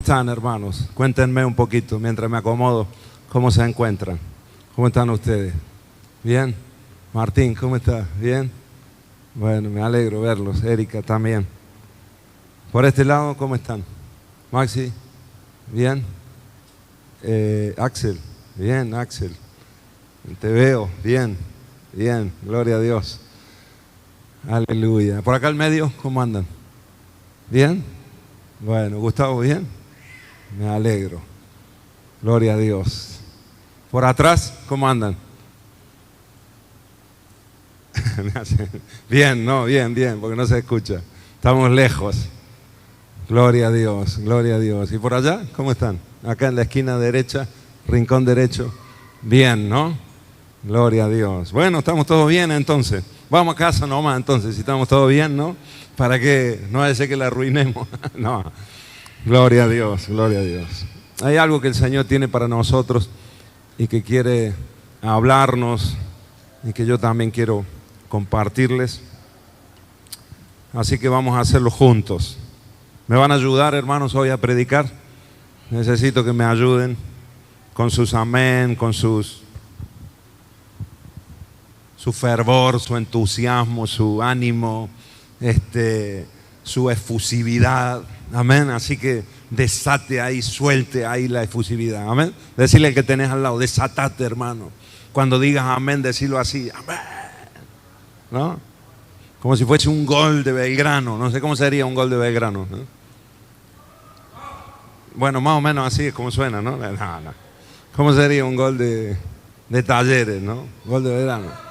están, hermanos? Cuéntenme un poquito mientras me acomodo. ¿Cómo se encuentran? ¿Cómo están ustedes? ¿Bien? Martín, ¿cómo estás? ¿Bien? Bueno, me alegro verlos. Erika también. Por este lado, ¿cómo están? Maxi, ¿bien? Axel, bien, Axel. Te veo, bien, bien, gloria a Dios. Aleluya. Por acá al medio, ¿cómo andan? ¿Bien? Bueno, Gustavo, ¿bien? Me alegro. Gloria a Dios. Por atrás, ¿cómo andan? Bien, no, bien, bien, porque no se escucha. Estamos lejos. Gloria a Dios, gloria a Dios. ¿Y por allá? ¿Cómo están? Acá en la esquina derecha, rincón derecho. Bien, ¿no? Gloria a Dios. Bueno, estamos todos bien entonces. Vamos a casa nomás entonces, si estamos todos bien, ¿no? Para que no vaya a ser que la arruinemos. No. Gloria a Dios, gloria a Dios. Hay algo que el Señor tiene para nosotros y que quiere hablarnos y que yo también quiero compartirles. Así que vamos a hacerlo juntos. ¿Me van a ayudar, hermanos, hoy a predicar? Necesito que me ayuden con sus amén, con su fervor, su entusiasmo, su ánimo, su efusividad. Amén. Así que desate ahí, suelte ahí la efusividad. Amén. Decirle al que tenés al lado, desatate, hermano. Cuando digas amén, decirlo así. Amén. ¿No? Como si fuese un gol de Belgrano. No sé cómo sería un gol de Belgrano, ¿no? Bueno, más o menos así es como suena, ¿no? No. ¿Cómo sería un gol de Talleres, ¿no? Gol de Belgrano.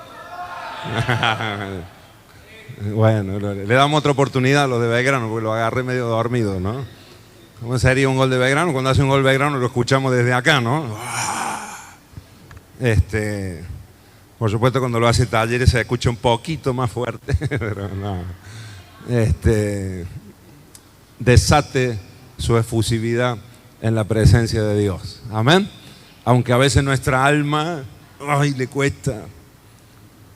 Bueno, le damos otra oportunidad a los de Belgrano porque lo agarré medio dormido, ¿no? ¿Cómo sería un gol de Belgrano? Cuando hace un gol de Belgrano lo escuchamos desde acá, ¿no? Por supuesto cuando lo hace Talleres se escucha un poquito más fuerte, pero no. Desate su efusividad en la presencia de Dios. Amén. Aunque a veces nuestra alma, le cuesta.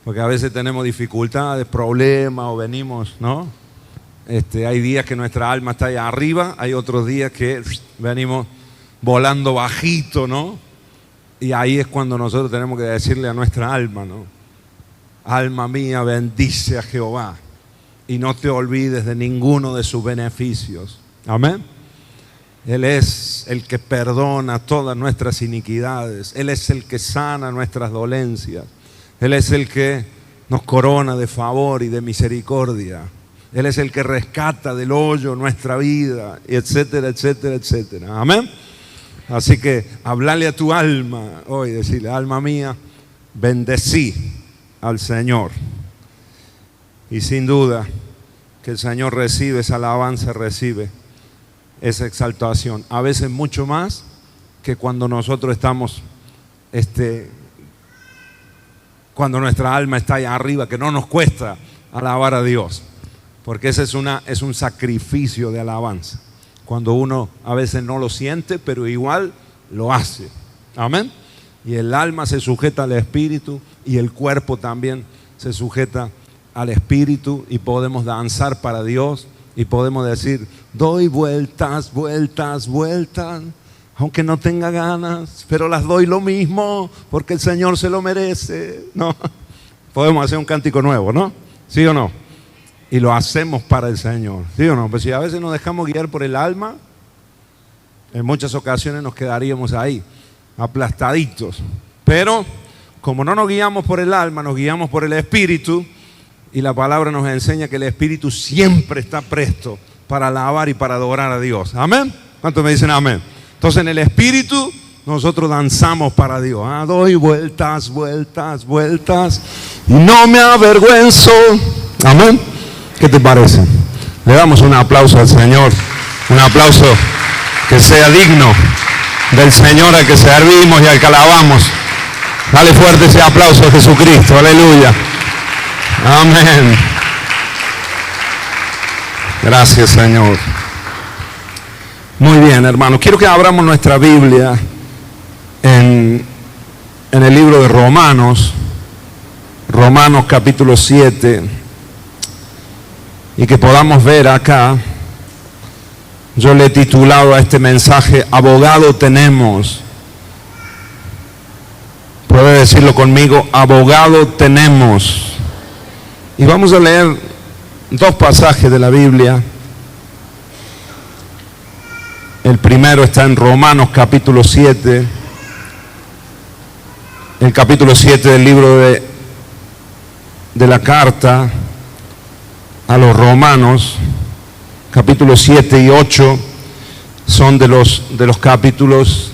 Porque a veces tenemos dificultades, problemas o venimos, ¿no? Hay días que nuestra alma está ahí arriba, hay otros días que venimos volando bajito, ¿no? Y ahí es cuando nosotros tenemos que decirle a nuestra alma, ¿no? Alma mía, bendice a Jehová y no te olvides de ninguno de sus beneficios. Amén. Él es el que perdona todas nuestras iniquidades. Él es el que sana nuestras dolencias. Él es el que nos corona de favor y de misericordia. Él es el que rescata del hoyo nuestra vida, etcétera, etcétera, etcétera. Amén. Así que hablarle a tu alma hoy, decirle, alma mía, bendecí al Señor. Y sin duda que el Señor recibe esa alabanza, recibe esa exaltación. A veces mucho más que cuando nosotros estamos, cuando nuestra alma está ahí arriba, que no nos cuesta alabar a Dios. Porque ese es un sacrificio de alabanza. Cuando uno a veces no lo siente, pero igual lo hace. Amén. Y el alma se sujeta al espíritu y el cuerpo también se sujeta al espíritu y podemos danzar para Dios y podemos decir, doy vueltas, vueltas, vueltas, aunque no tenga ganas, pero las doy lo mismo porque el Señor se lo merece. ¿No? Podemos hacer un cántico nuevo, ¿no? ¿Sí o no? Y lo hacemos para el Señor, ¿sí o no? Pues si a veces nos dejamos guiar por el alma, en muchas ocasiones nos quedaríamos ahí, aplastaditos. Pero como no nos guiamos por el alma, nos guiamos por el Espíritu, y la palabra nos enseña que el Espíritu siempre está presto para alabar y para adorar a Dios. ¿Amén? ¿Cuántos me dicen amén? Entonces en el Espíritu nosotros danzamos para Dios. Doy vueltas, vueltas, vueltas y no me avergüenzo. Amén. ¿Qué te parece? Le damos un aplauso al Señor, un aplauso que sea digno del Señor al que servimos y al que alabamos. Dale fuerte ese aplauso a Jesucristo, aleluya. Amén. Gracias, Señor. Muy bien, hermanos, quiero que abramos nuestra Biblia en el libro de Romanos, Romanos capítulo 7. Y que podamos ver acá Yo le he titulado a este mensaje, abogado tenemos. Puede decirlo conmigo, abogado tenemos. Y vamos a leer dos pasajes de la Biblia. El primero está en Romanos capítulo 7. El capítulo 7 del libro de la carta a los Romanos, capítulos 7 y 8, son de los capítulos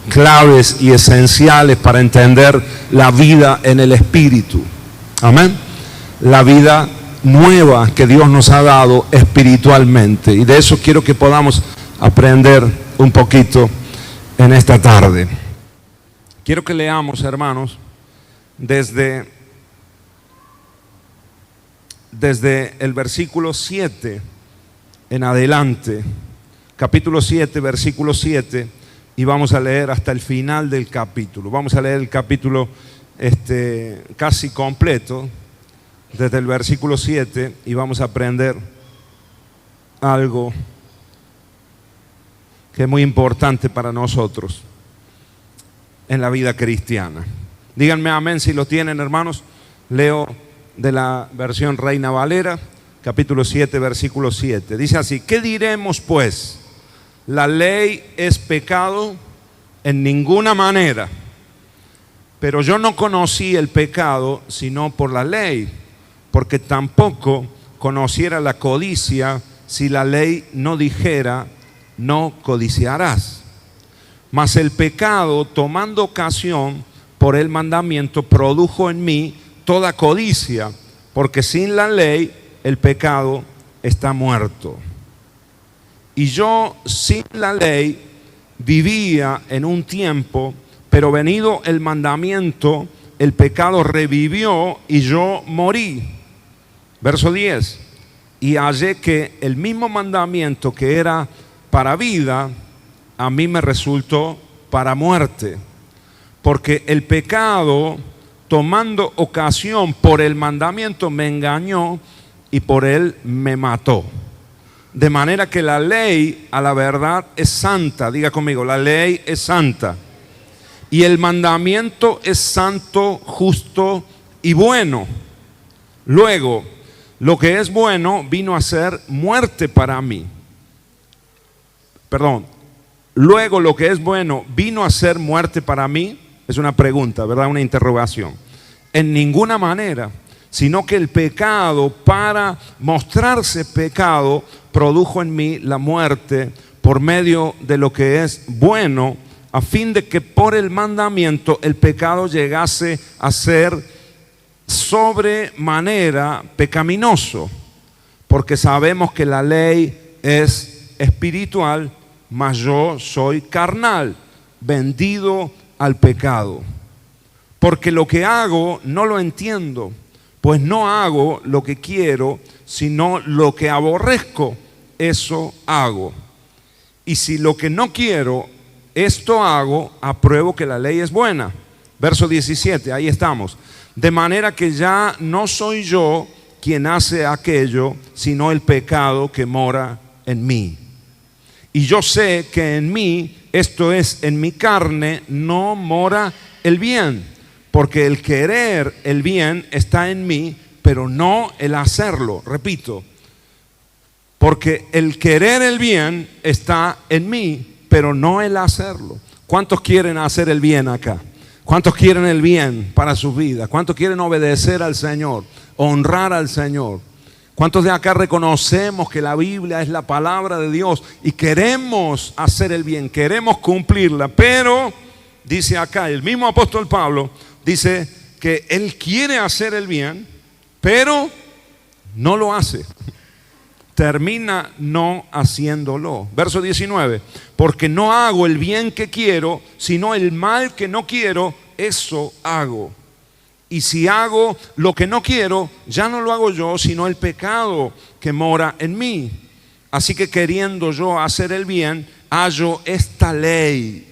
claves y esenciales para entender la vida en el Espíritu. Amén. La vida nueva que Dios nos ha dado espiritualmente. Y de eso quiero que podamos aprender un poquito en esta tarde. Quiero que leamos, hermanos, desde el versículo 7 en adelante, capítulo 7, versículo 7, y vamos a leer hasta el final del capítulo. Vamos a leer el capítulo casi completo, desde el versículo 7, y vamos a aprender algo que es muy importante para nosotros en la vida cristiana. Díganme amén si lo tienen, hermanos. Leo de la versión Reina Valera, capítulo 7, versículo 7. Dice así: ¿qué diremos pues? ¿La ley es pecado? En ninguna manera. Pero yo no conocí el pecado sino por la ley, porque tampoco conociera la codicia si la ley no dijera, no codiciarás. Mas el pecado, tomando ocasión por el mandamiento, produjo en mí toda codicia, porque sin la ley el pecado está muerto. Y yo sin la ley vivía en un tiempo, pero venido el mandamiento, el pecado revivió y yo morí. Verso 10. Y hallé que el mismo mandamiento que era para vida, a mí me resultó para muerte. Porque el pecado, tomando ocasión por el mandamiento, me engañó y por él me mató. De manera que la ley a la verdad es santa. Diga conmigo, la ley es santa. Y el mandamiento es santo, justo y bueno. Luego, lo que es bueno vino a ser muerte para mí. Luego lo que es bueno vino a ser muerte para mí. Es una pregunta, ¿verdad? Una interrogación. En ninguna manera, sino que el pecado, para mostrarse pecado, produjo en mí la muerte por medio de lo que es bueno, a fin de que por el mandamiento el pecado llegase a ser sobremanera pecaminoso. Porque sabemos que la ley es espiritual, mas yo soy carnal, vendido al pecado. Porque lo que hago no lo entiendo, pues no hago lo que quiero, sino lo que aborrezco, eso hago. Y si lo que no quiero, esto hago, apruebo que la ley es buena. Verso 17, ahí estamos. De manera que ya no soy yo quien hace aquello, sino el pecado que mora en mí. Y yo sé que en mí, esto es, en mi carne, no mora el bien. Porque el querer el bien está en mí, pero no el hacerlo. Repito, porque el querer el bien está en mí, pero no el hacerlo. ¿Cuántos quieren hacer el bien acá? ¿Cuántos quieren el bien para su vida? ¿Cuántos quieren obedecer al Señor, honrar al Señor? ¿Cuántos de acá reconocemos que la Biblia es la palabra de Dios y queremos hacer el bien, queremos cumplirla? Pero, dice acá, el mismo apóstol Pablo dice que él quiere hacer el bien, pero no lo hace. Termina no haciéndolo. Verso 19, porque no hago el bien que quiero, sino el mal que no quiero, eso hago. Y si hago lo que no quiero, ya no lo hago yo, sino el pecado que mora en mí. Así que queriendo yo hacer el bien, hallo esta ley,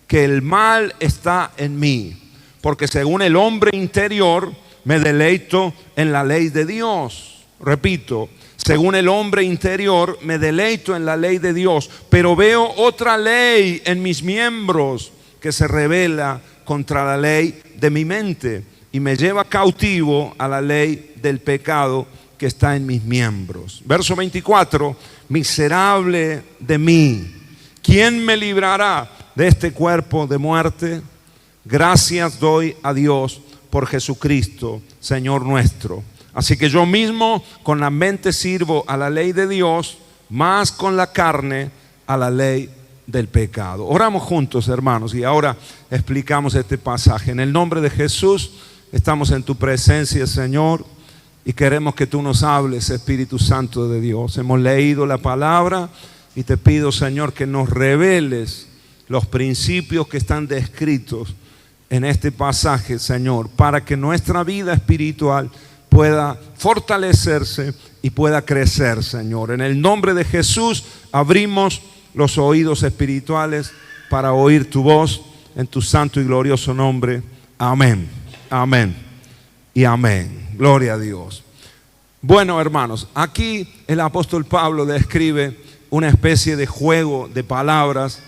que el mal está en mí. Porque según el hombre interior, me deleito en la ley de Dios. Repito, Según el hombre interior, me deleito en la ley de Dios, pero veo otra ley en mis miembros que se revela contra la ley de mi mente y me lleva cautivo a la ley del pecado que está en mis miembros. Verso 24, miserable de mí, ¿quién me librará de este cuerpo de muerte? Gracias doy a Dios por Jesucristo, Señor nuestro. Así que yo mismo con la mente sirvo a la ley de Dios, más con la carne a la ley del pecado. Oramos juntos, hermanos, y ahora explicamos este pasaje. En el nombre de Jesús, estamos en tu presencia, Señor, y queremos que tú nos hables, Espíritu Santo de Dios. Hemos leído la palabra y te pido, Señor, que nos reveles los principios que están descritos en este pasaje, Señor, para que nuestra vida espiritual pueda fortalecerse y pueda crecer, Señor. En el nombre de Jesús abrimos los oídos espirituales para oír tu voz en tu santo y glorioso nombre. Amén, amén y amén. Gloria a Dios. Bueno, hermanos, aquí el apóstol Pablo describe una especie de juego de palabras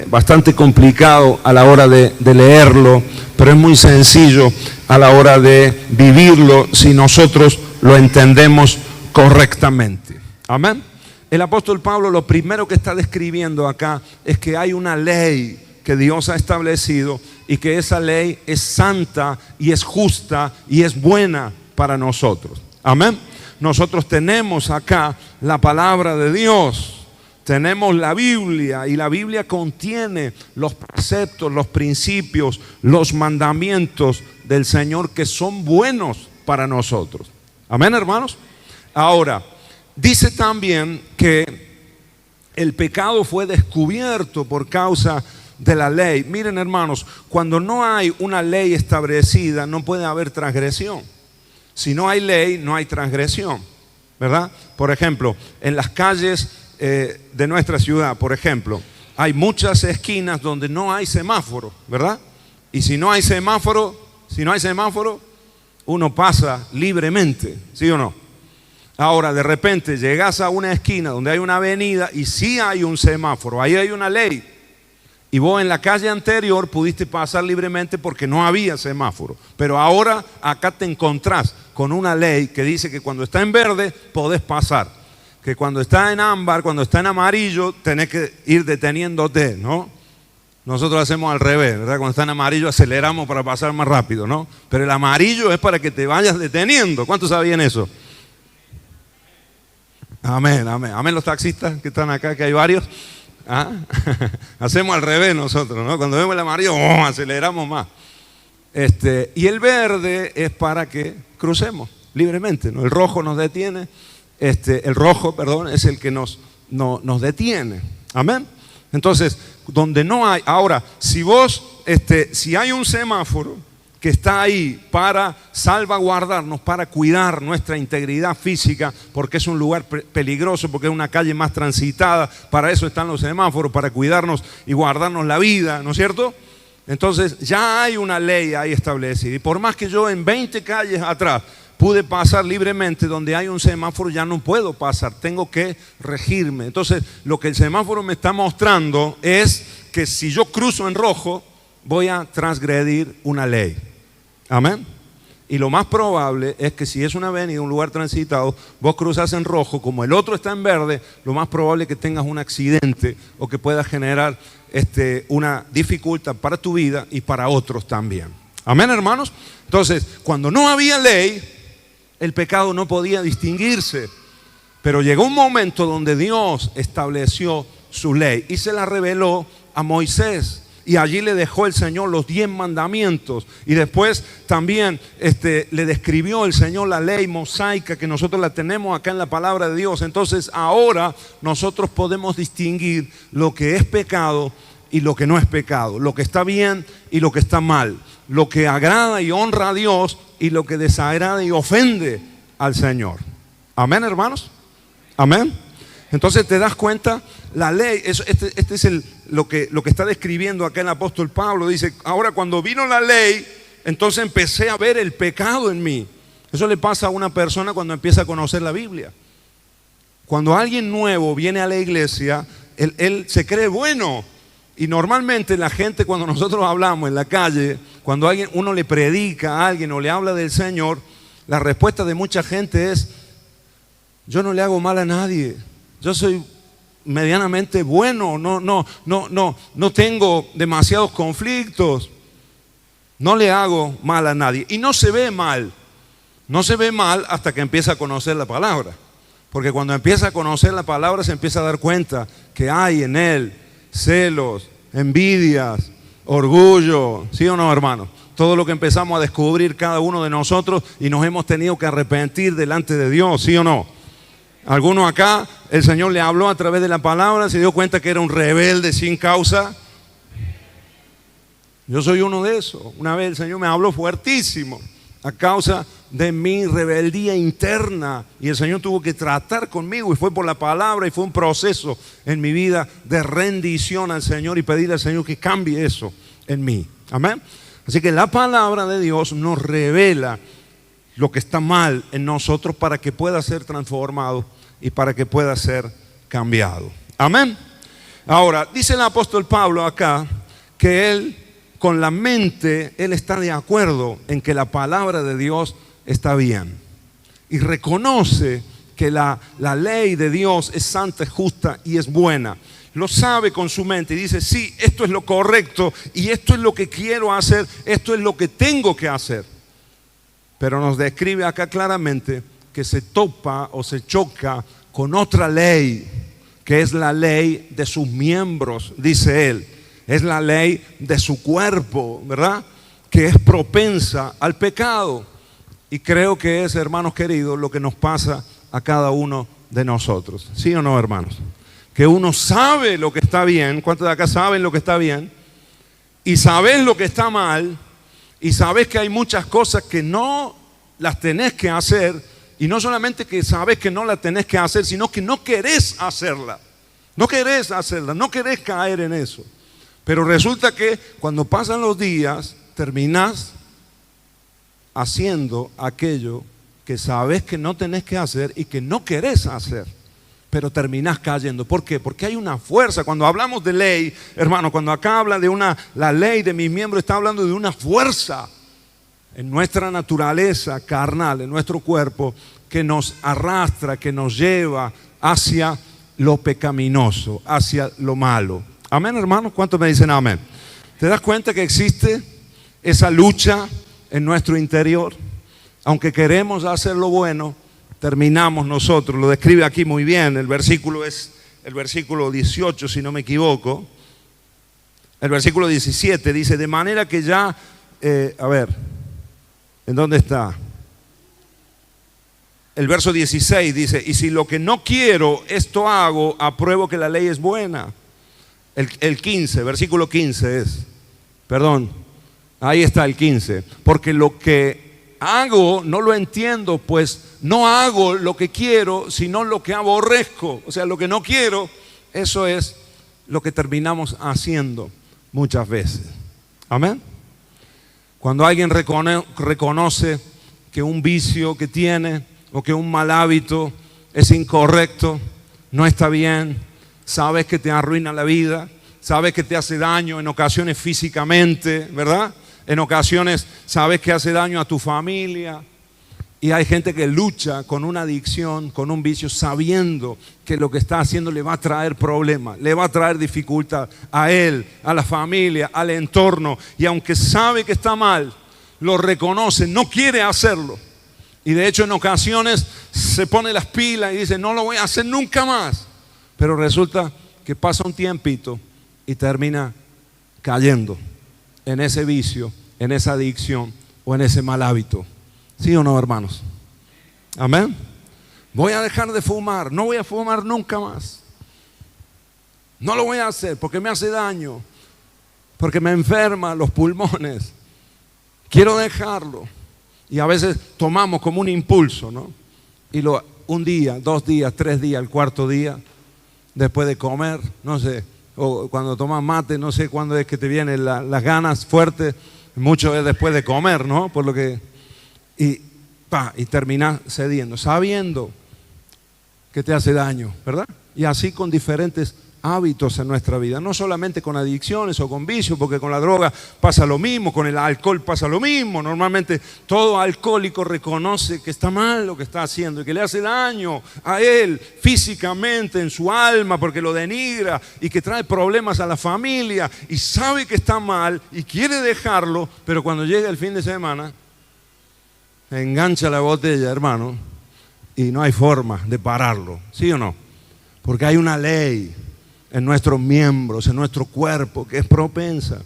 bastante complicado a la hora de leerlo, pero es muy sencillo a la hora de vivirlo si nosotros lo entendemos correctamente. Amén. El apóstol Pablo lo primero que está describiendo acá es que hay una ley que Dios ha establecido y que esa ley es santa y es justa y es buena para nosotros. Amén. Nosotros tenemos acá la palabra de Dios. Tenemos la Biblia y la Biblia contiene los preceptos, los principios, los mandamientos del Señor que son buenos para nosotros. Amén, hermanos. Ahora, dice también que el pecado fue descubierto por causa de la ley. Miren, hermanos, cuando no hay una ley establecida, no puede haber transgresión. Si no hay ley, no hay transgresión, ¿verdad? Por ejemplo, en las calles de nuestra ciudad, por ejemplo, hay muchas esquinas donde no hay semáforo, ¿verdad? Y si no hay semáforo, uno pasa libremente, ¿sí o no? Ahora, de repente llegas a una esquina donde hay una avenida y sí hay un semáforo, ahí hay una ley. Y vos en la calle anterior pudiste pasar libremente porque no había semáforo. Pero ahora acá te encontrás con una ley que dice que cuando está en verde podés pasar. Que cuando está en ámbar, cuando está en amarillo, tenés que ir deteniéndote, ¿no? Nosotros hacemos al revés, ¿verdad? Cuando está en amarillo aceleramos para pasar más rápido, ¿no? Pero el amarillo es para que te vayas deteniendo. ¿Cuántos sabían eso? Amén, amén. Amén los taxistas que están acá, que hay varios. ¿Ah? Hacemos al revés nosotros, ¿no? Cuando vemos el amarillo, aceleramos más. Y el verde es para que crucemos libremente, ¿no? El rojo nos detiene. El rojo, perdón, es el que nos detiene. Amén. Entonces, donde no hay, ahora, si hay un semáforo que está ahí para salvaguardarnos, para cuidar nuestra integridad física, porque es un lugar peligroso, porque es una calle más transitada, para eso están los semáforos, para cuidarnos y guardarnos la vida, ¿no es cierto? Entonces, ya hay una ley ahí establecida. Y por más que yo en 20 calles atrás pude pasar libremente, donde hay un semáforo ya no puedo pasar, tengo que regirme. Entonces, lo que el semáforo me está mostrando es que si yo cruzo en rojo, voy a transgredir una ley. Amén. Y lo más probable es que si es una avenida, un lugar transitado, vos cruzas en rojo, como el otro está en verde, lo más probable es que tengas un accidente o que puedas generar una dificultad para tu vida y para otros también. Amén, hermanos. Entonces, cuando no había ley, el pecado no podía distinguirse, pero llegó un momento donde Dios estableció su ley y se la reveló a Moisés, y allí le dejó el Señor los 10 mandamientos, y después también le describió el Señor la ley mosaica que nosotros la tenemos acá en la palabra de Dios. Entonces ahora nosotros podemos distinguir lo que es pecado y lo que no es pecado, lo que está bien y lo que está mal, lo que agrada y honra a Dios y lo que desagrada y ofende al Señor. Amén, hermanos. Amén. Entonces te das cuenta, la ley, este es lo que está describiendo acá el apóstol Pablo. Dice, ahora cuando vino la ley, entonces empecé a ver el pecado en mí. Eso le pasa a una persona cuando empieza a conocer la Biblia. Cuando alguien nuevo viene a la iglesia, él se cree bueno. Y normalmente la gente, cuando nosotros hablamos en la calle, cuando uno le predica a alguien o le habla del Señor, la respuesta de mucha gente es: yo no le hago mal a nadie, yo soy medianamente bueno, no tengo demasiados conflictos, no le hago mal a nadie. Y no se ve mal hasta que empieza a conocer la palabra. Porque cuando empieza a conocer la palabra se empieza a dar cuenta que hay en él celos, envidias, orgullo, ¿sí o no, hermano? Todo lo que empezamos a descubrir cada uno de nosotros y nos hemos tenido que arrepentir delante de Dios, ¿sí o no? Algunos acá, el Señor le habló a través de la palabra, se dio cuenta que era un rebelde sin causa. Yo soy uno de esos. Una vez el Señor me habló fuertísimo a causa de mi rebeldía interna, y el Señor tuvo que tratar conmigo, y fue por la palabra, y fue un proceso en mi vida de rendición al Señor y pedirle al Señor que cambie eso en mí. Amén. Así que la palabra de Dios nos revela lo que está mal en nosotros para que pueda ser transformado y para que pueda ser cambiado. Amén. Ahora, dice el apóstol Pablo acá que él, con la mente, él está de acuerdo en que la palabra de Dios está bien. Y reconoce que la ley de Dios es santa, es justa y es buena. Lo sabe con su mente y dice: sí, esto es lo correcto y esto es lo que quiero hacer, esto es lo que tengo que hacer. Pero nos describe acá claramente que se topa o se choca con otra ley, que es la ley de sus miembros, dice él. Es la ley de su cuerpo, ¿verdad? Que es propensa al pecado. Y creo que es, hermanos queridos, lo que nos pasa a cada uno de nosotros. ¿Sí o no, hermanos? Que uno sabe lo que está bien. ¿Cuántos de acá saben lo que está bien? Y sabes lo que está mal. Y sabes que hay muchas cosas que no las tenés que hacer. Y no solamente que sabes que no las tenés que hacer, sino que no querés hacerla. No querés hacerla, no querés caer en eso. Pero resulta que cuando pasan los días, terminás haciendo aquello que sabes que no tenés que hacer y que no querés hacer, pero terminás cayendo. ¿Por qué? Porque hay una fuerza. Cuando hablamos de ley, hermano, cuando acá habla de la ley de mis miembros, está hablando de una fuerza en nuestra naturaleza carnal, en nuestro cuerpo, que nos arrastra, que nos lleva hacia lo pecaminoso, hacia lo malo. Amén, hermano. ¿Cuántos me dicen amén? ¿Te das cuenta que existe esa lucha en nuestro interior? Aunque queremos hacer lo bueno, terminamos nosotros. Lo describe aquí muy bien. El versículo es el versículo 18, si no me equivoco. El versículo 17 dice: de manera que ya, a ver, ¿en dónde está? El verso 16 dice: y si lo que no quiero, esto hago, apruebo que la ley es buena. El 15, versículo 15 es, perdón, ahí está el 15. Porque lo que hago no lo entiendo, pues no hago lo que quiero, sino lo que aborrezco. O sea, lo que no quiero, eso es lo que terminamos haciendo muchas veces. Amén. Cuando alguien reconoce que un vicio que tiene o que un mal hábito es incorrecto, no está bien, sabes que te arruina la vida, sabes que te hace daño en ocasiones físicamente, ¿verdad? En ocasiones sabes que hace daño a tu familia. Y hay gente que lucha con una adicción, con un vicio, sabiendo que lo que está haciendo le va a traer problemas, le va a traer dificultad a él, a la familia, al entorno. Y aunque sabe que está mal, lo reconoce, no quiere hacerlo. Y de hecho en ocasiones se pone las pilas y dice: no lo voy a hacer nunca más. Pero resulta que pasa un tiempito y termina cayendo en ese vicio, en esa adicción o en ese mal hábito. ¿Sí o no, hermanos? Amén. Voy a dejar de fumar, no voy a fumar nunca más. No lo voy a hacer porque me hace daño, porque me enferma los pulmones. Quiero dejarlo. Y a veces tomamos como un impulso, ¿no? Y un día, 2 días, 3 días, el cuarto día, después de comer, no sé, o cuando tomas mate, no sé cuándo es que te vienen las ganas fuertes. Mucho es después de comer, ¿no? Por lo que... Y terminás cediendo, sabiendo que te hace daño, ¿verdad? Y así con diferentes hábitos en nuestra vida, no solamente con adicciones o con vicios, porque con la droga pasa lo mismo, con el alcohol pasa lo mismo. Normalmente todo alcohólico reconoce que está mal lo que está haciendo y que le hace daño a él físicamente, en su alma, porque lo denigra y que trae problemas a la familia y sabe que está mal y quiere dejarlo, pero cuando llega el fin de semana engancha la botella, hermano, y no hay forma de pararlo, ¿sí o no? Porque hay una ley en nuestros miembros, en nuestro cuerpo, que es propensa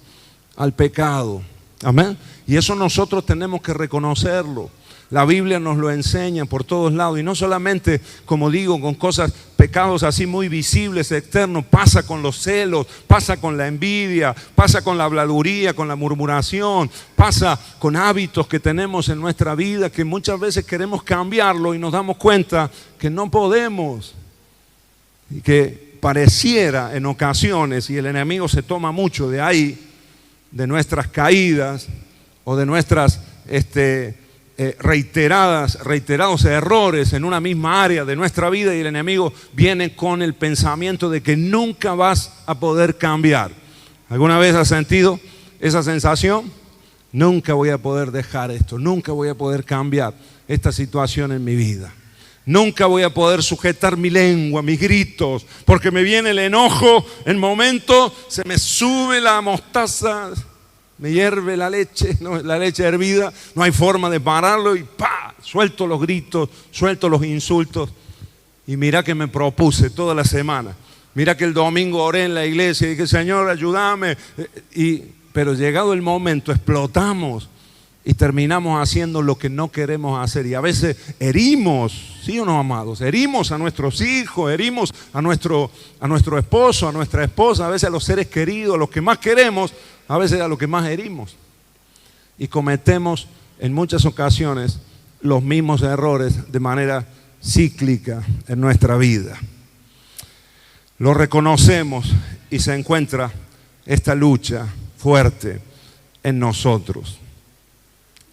al pecado. Amén. Y eso nosotros tenemos que reconocerlo. La Biblia nos lo enseña por todos lados. Y no solamente, como digo, con cosas, pecados así muy visibles, externos. Pasa con los celos, pasa con la envidia, pasa con la habladuría, con la murmuración. Pasa con hábitos que tenemos en nuestra vida que muchas veces queremos cambiarlo y nos damos cuenta que no podemos. Y que pareciera en ocasiones, y el enemigo se toma mucho de ahí, de nuestras caídas o de nuestras reiterados errores en una misma área de nuestra vida, y el enemigo viene con el pensamiento de que nunca vas a poder cambiar. ¿Alguna vez has sentido esa sensación? Nunca voy a poder dejar esto, nunca voy a poder cambiar esta situación en mi vida. Nunca voy a poder sujetar mi lengua, mis gritos, porque me viene el enojo, en momento se me sube la mostaza, me hierve la leche, ¿no? La leche hervida, no hay forma de pararlo y ¡pa! Suelto los gritos, suelto los insultos. Y mira que me propuse toda la semana. Mira que el domingo oré en la iglesia y dije, Señor, ayúdame. Pero llegado el momento explotamos. Y terminamos haciendo lo que no queremos hacer. Y a veces herimos, ¿sí o no, amados? Herimos a nuestros hijos, herimos a nuestro esposo, a nuestra esposa, a veces a los seres queridos, a los que más queremos, a veces a los que más herimos. Y cometemos en muchas ocasiones los mismos errores de manera cíclica en nuestra vida. Lo reconocemos y se encuentra esta lucha fuerte en nosotros.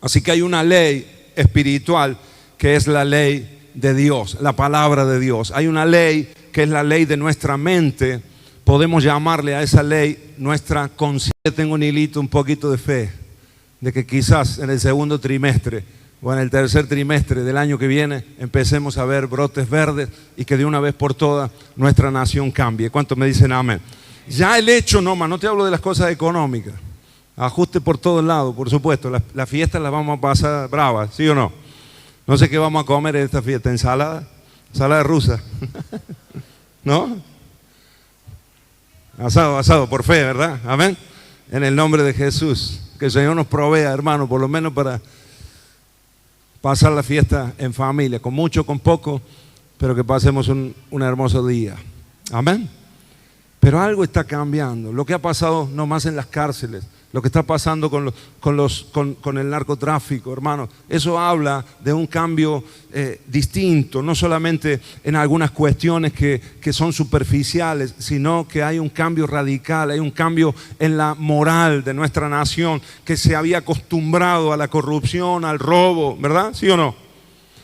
Así que hay una ley espiritual que es la ley de Dios, la palabra de Dios. Hay una ley que es la ley de nuestra mente. Podemos llamarle a esa ley nuestra conciencia. Tengo un hilito, un poquito de fe, de que quizás en el segundo trimestre o en el tercer trimestre del año que viene empecemos a ver brotes verdes y que de una vez por todas nuestra nación cambie. ¿Cuántos me dicen amén? Ya el hecho, no te hablo de las cosas económicas. Ajuste por todos lados, por supuesto. Las fiestas las vamos a pasar bravas, ¿sí o no? No sé qué vamos a comer en esta fiesta. Ensalada rusa. ¿No? Asado, por fe, ¿verdad? Amén. En el nombre de Jesús. Que el Señor nos provea, hermano, por lo menos para pasar la fiesta en familia. Con mucho, con poco, pero que pasemos un hermoso día. Amén. Pero algo está cambiando. Lo que ha pasado no más en las cárceles, lo que está pasando con el narcotráfico, hermano, eso habla de un cambio distinto, no solamente en algunas cuestiones que son superficiales, sino que hay un cambio radical, hay un cambio en la moral de nuestra nación que se había acostumbrado a la corrupción, al robo, ¿verdad? ¿Sí o no?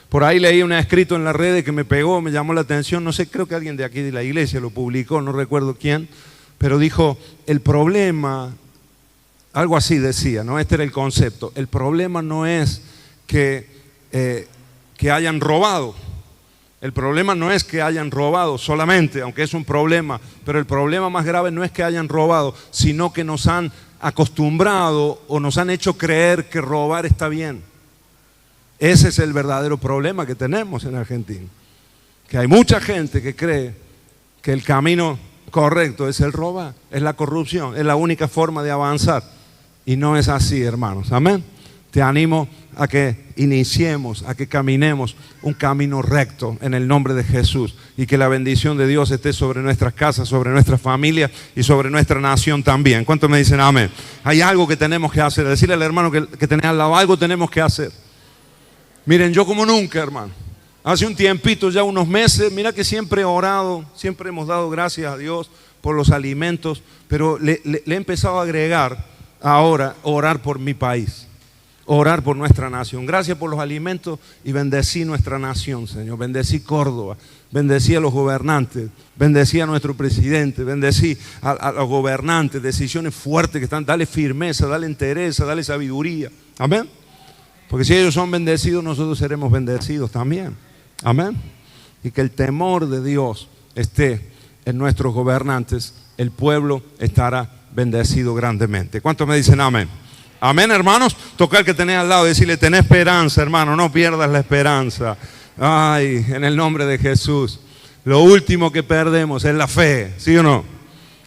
Por ahí leí un escrito en las redes que me pegó, me llamó la atención, no sé, creo que alguien de aquí de la iglesia lo publicó, no recuerdo quién, pero dijo, el problema, algo así decía, ¿no? Este era el concepto, el problema no es que hayan robado, el problema no es que hayan robado solamente, aunque es un problema, pero el problema más grave no es que hayan robado, sino que nos han acostumbrado o nos han hecho creer que robar está bien. Ese es el verdadero problema que tenemos en Argentina, que hay mucha gente que cree que el camino correcto es el robar, es la corrupción, es la única forma de avanzar, y no es así, hermanos. Amén. Te animo a que iniciemos, a que caminemos un camino recto en el nombre de Jesús, y que la bendición de Dios esté sobre nuestras casas, sobre nuestras familias y sobre nuestra nación también. ¿Cuántos me dicen amén? Hay algo que tenemos que hacer. Decirle al hermano que tenés al lado, algo tenemos que hacer. Miren, yo como nunca, hermano, hace un tiempito, ya unos meses, mira que siempre he orado, siempre hemos dado gracias a Dios por los alimentos, pero le he empezado a agregar ahora orar por mi país. orar por nuestra nación. Gracias por los alimentos y bendecí nuestra nación, Señor. Bendecí Córdoba, bendecí a los gobernantes, bendecí a nuestro presidente, bendecí a los gobernantes, decisiones fuertes que están. Dale firmeza, dale entereza, dale sabiduría. Amén. Porque si ellos son bendecidos, nosotros seremos bendecidos también. Amén. Y que el temor de Dios esté en nuestros gobernantes, el pueblo estará bendecido grandemente. ¿Cuántos me dicen amén? Amén, hermanos. Toca al que tenés al lado y decirle: ten esperanza, hermano, no pierdas la esperanza. Ay, en el nombre de Jesús. Lo último que perdemos es la fe, ¿sí o no?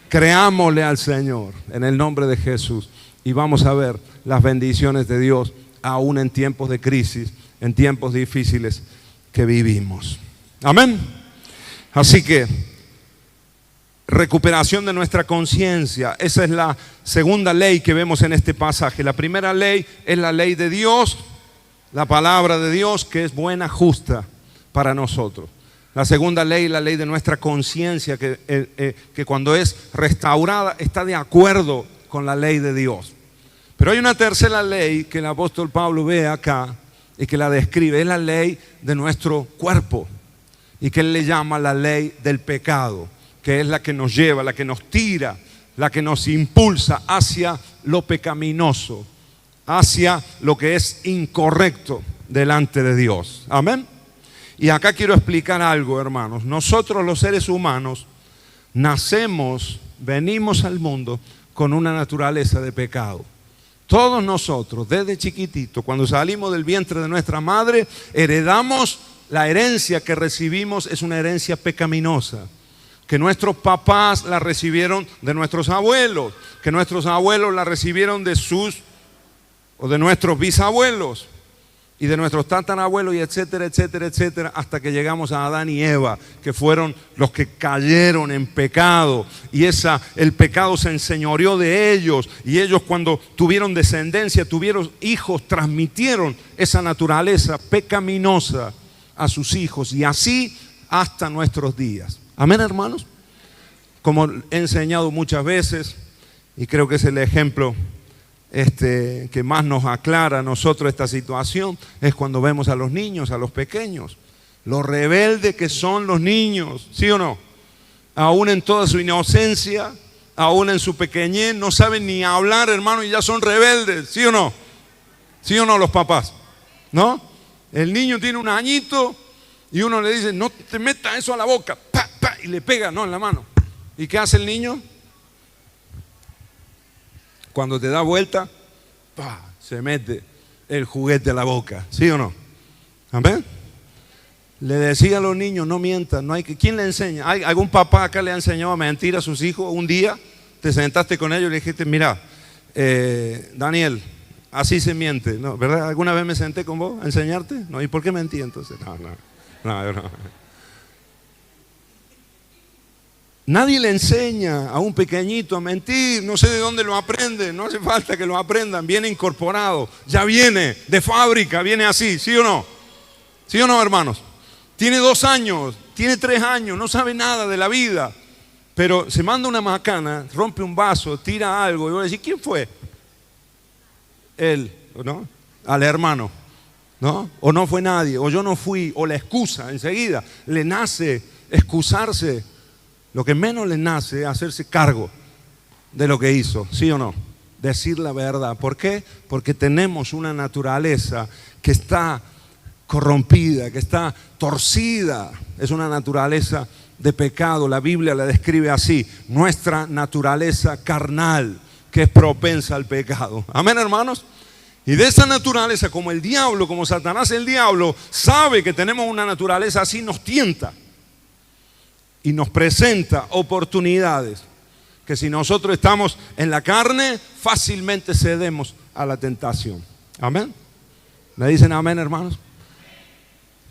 Creámosle al Señor en el nombre de Jesús y vamos a ver las bendiciones de Dios aún en tiempos de crisis, en tiempos difíciles que vivimos. Amén. Así que recuperación de nuestra conciencia, esa es la segunda ley que vemos en este pasaje. La primera ley es la ley de Dios, la palabra de Dios, que es buena, justa para nosotros. La segunda ley, la ley de nuestra conciencia, que cuando es restaurada está de acuerdo con la ley de Dios. Pero hay una tercera ley que el apóstol Pablo ve acá y que la describe, es la ley de nuestro cuerpo y que él le llama la ley del pecado, que es la que nos lleva, la que nos tira, la que nos impulsa hacia lo pecaminoso, hacia lo que es incorrecto delante de Dios. Amén. Y acá quiero explicar algo, hermanos. Nosotros los seres humanos nacemos, venimos al mundo con una naturaleza de pecado. Todos nosotros, desde chiquitito, cuando salimos del vientre de nuestra madre, heredamos la herencia que recibimos, es una herencia pecaminosa. Que nuestros papás la recibieron de nuestros abuelos, que nuestros abuelos la recibieron de sus o de nuestros bisabuelos y de nuestros tatarabuelos y etcétera, etcétera, etcétera, hasta que llegamos a Adán y Eva, que fueron los que cayeron en pecado y el pecado se enseñoreó de ellos y ellos cuando tuvieron descendencia, tuvieron hijos, transmitieron esa naturaleza pecaminosa a sus hijos y así hasta nuestros días. Amén, hermanos. Como he enseñado muchas veces, y creo que es el ejemplo que más nos aclara a nosotros esta situación, es cuando vemos a los niños, a los pequeños, lo rebeldes que son los niños, ¿sí o no? Aún en toda su inocencia, aún en su pequeñez, no saben ni hablar, hermano, y ya son rebeldes, ¿sí o no? ¿Sí o no los papás? ¿No? El niño tiene un añito y uno le dice: no te metas eso a la boca, pa, pa, y le pega, no, en la mano. ¿Y qué hace el niño? Cuando te da vuelta, ¡pah!, se mete el juguete a la boca, ¿sí o no? ¿Amén? Le decía a los niños: no mientan, no hay que. ¿Quién le enseña? ¿Algún papá acá le ha enseñado a mentir a sus hijos? Un día te sentaste con ellos y le dijiste: mira, Daniel, así se miente, ¿no? ¿Verdad? ¿Alguna vez me senté con vos a enseñarte? No, ¿y por qué mentí entonces? No. Nadie le enseña a un pequeñito a mentir, no sé de dónde lo aprende, no hace falta que lo aprendan, viene incorporado, ya viene de fábrica, viene así, ¿sí o no? ¿Sí o no, hermanos? Tiene 2 años, tiene 3 años, no sabe nada de la vida, pero se manda una macana, rompe un vaso, tira algo y vos decís: ¿quién fue? Él, ¿no? Al hermano, ¿no? O no fue nadie, o yo no fui, o la excusa, enseguida le nace excusarse. Lo que menos le nace es hacerse cargo de lo que hizo, ¿sí o no? Decir la verdad. ¿Por qué? Porque tenemos una naturaleza que está corrompida, que está torcida. Es una naturaleza de pecado. La Biblia la describe así: nuestra naturaleza carnal, que es propensa al pecado. Amén, hermanos. Y de esa naturaleza, como el diablo, como Satanás el diablo, sabe que tenemos una naturaleza así, nos tienta. Y nos presenta oportunidades que si nosotros estamos en la carne, fácilmente cedemos a la tentación. Amén. ¿Me dicen amén, hermanos?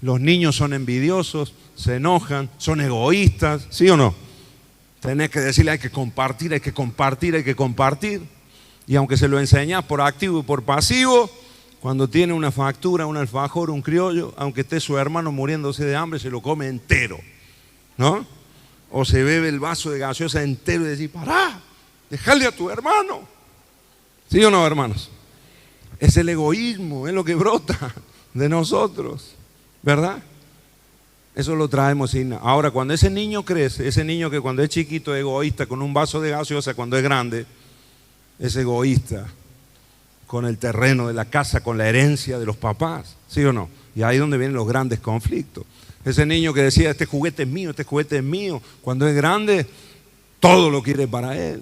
Los niños son envidiosos, se enojan, son egoístas, ¿sí o no? Tenés que decirle: hay que compartir, hay que compartir, hay que compartir. Y aunque se lo enseñás por activo y por pasivo, cuando tiene una factura, un alfajor, un criollo, aunque esté su hermano muriéndose de hambre, se lo come entero, ¿no? O se bebe el vaso de gaseosa entero y decir: pará, déjale a tu hermano. ¿Sí o no, hermanos? Es el egoísmo, es lo que brota de nosotros, ¿verdad? Eso lo traemos sin nada. Ahora, cuando ese niño crece, ese niño que cuando es chiquito es egoísta con un vaso de gaseosa, cuando es grande es egoísta con el terreno de la casa, con la herencia de los papás, ¿sí o no? Y ahí es donde vienen los grandes conflictos. Ese niño que decía, este juguete es mío, cuando es grande, todo lo quiere para él.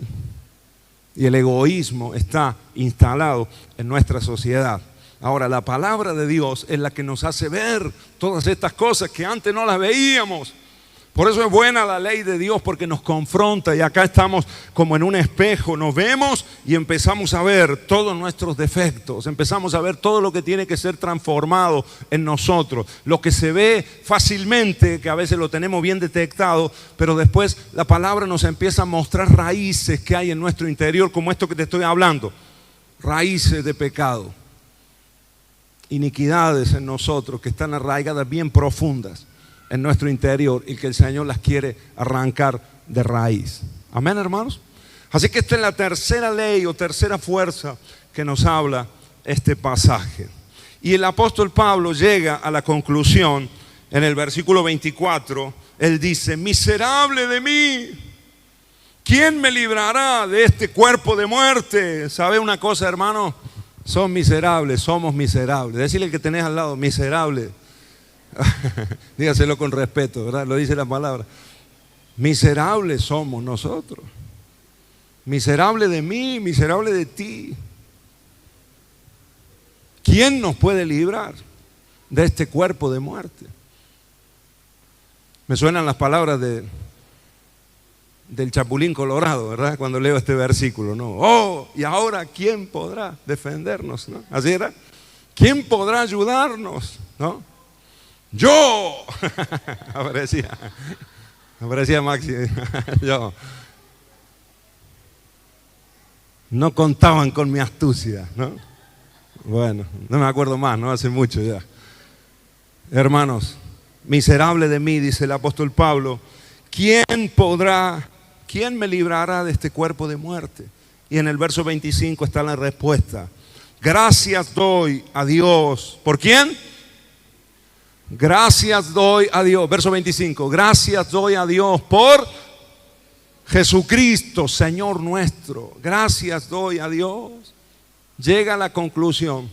Y el egoísmo está instalado en nuestra sociedad. Ahora, la palabra de Dios es la que nos hace ver todas estas cosas que antes no las veíamos. Por eso es buena la ley de Dios, porque nos confronta, y acá estamos como en un espejo, nos vemos y empezamos a ver todos nuestros defectos, empezamos a ver todo lo que tiene que ser transformado en nosotros, lo que se ve fácilmente, que a veces lo tenemos bien detectado, pero después la palabra nos empieza a mostrar raíces que hay en nuestro interior, como esto que te estoy hablando, raíces de pecado, iniquidades en nosotros que están arraigadas bien profundas en nuestro interior y que el Señor las quiere arrancar de raíz. Amén, hermanos. Así que esta es la tercera ley o tercera fuerza que nos habla este pasaje. Y el apóstol Pablo llega a la conclusión en el versículo 24. Él dice: miserable de mí, ¿quién me librará de este cuerpo de muerte? ¿Sabe una cosa, hermano? Son miserables, somos miserables. Decirle al que tenés al lado, miserable. Dígaselo con respeto, ¿verdad? Lo dice la palabra. Miserables somos nosotros. Miserable de mí, miserable de ti. ¿Quién nos puede librar de este cuerpo de muerte? Me suenan las palabras del Chapulín Colorado, ¿verdad? Cuando leo este versículo, ¿no? Oh, y ahora ¿quién podrá defendernos? ¿No? Así era. ¿Quién podrá ayudarnos? ¿No? Yo. aparecía Maxi. Yo. No contaban con mi astucia, ¿no? Bueno, no me acuerdo más, ¿no? Hace mucho ya. Hermanos, miserable de mí, dice el apóstol Pablo, ¿quién me librará de este cuerpo de muerte? Y en el verso 25 está la respuesta. Gracias doy a Dios. ¿Por quién? Gracias doy a Dios. Verso 25. Gracias doy a Dios por Jesucristo, Señor nuestro. Gracias doy a Dios. Llega a la conclusión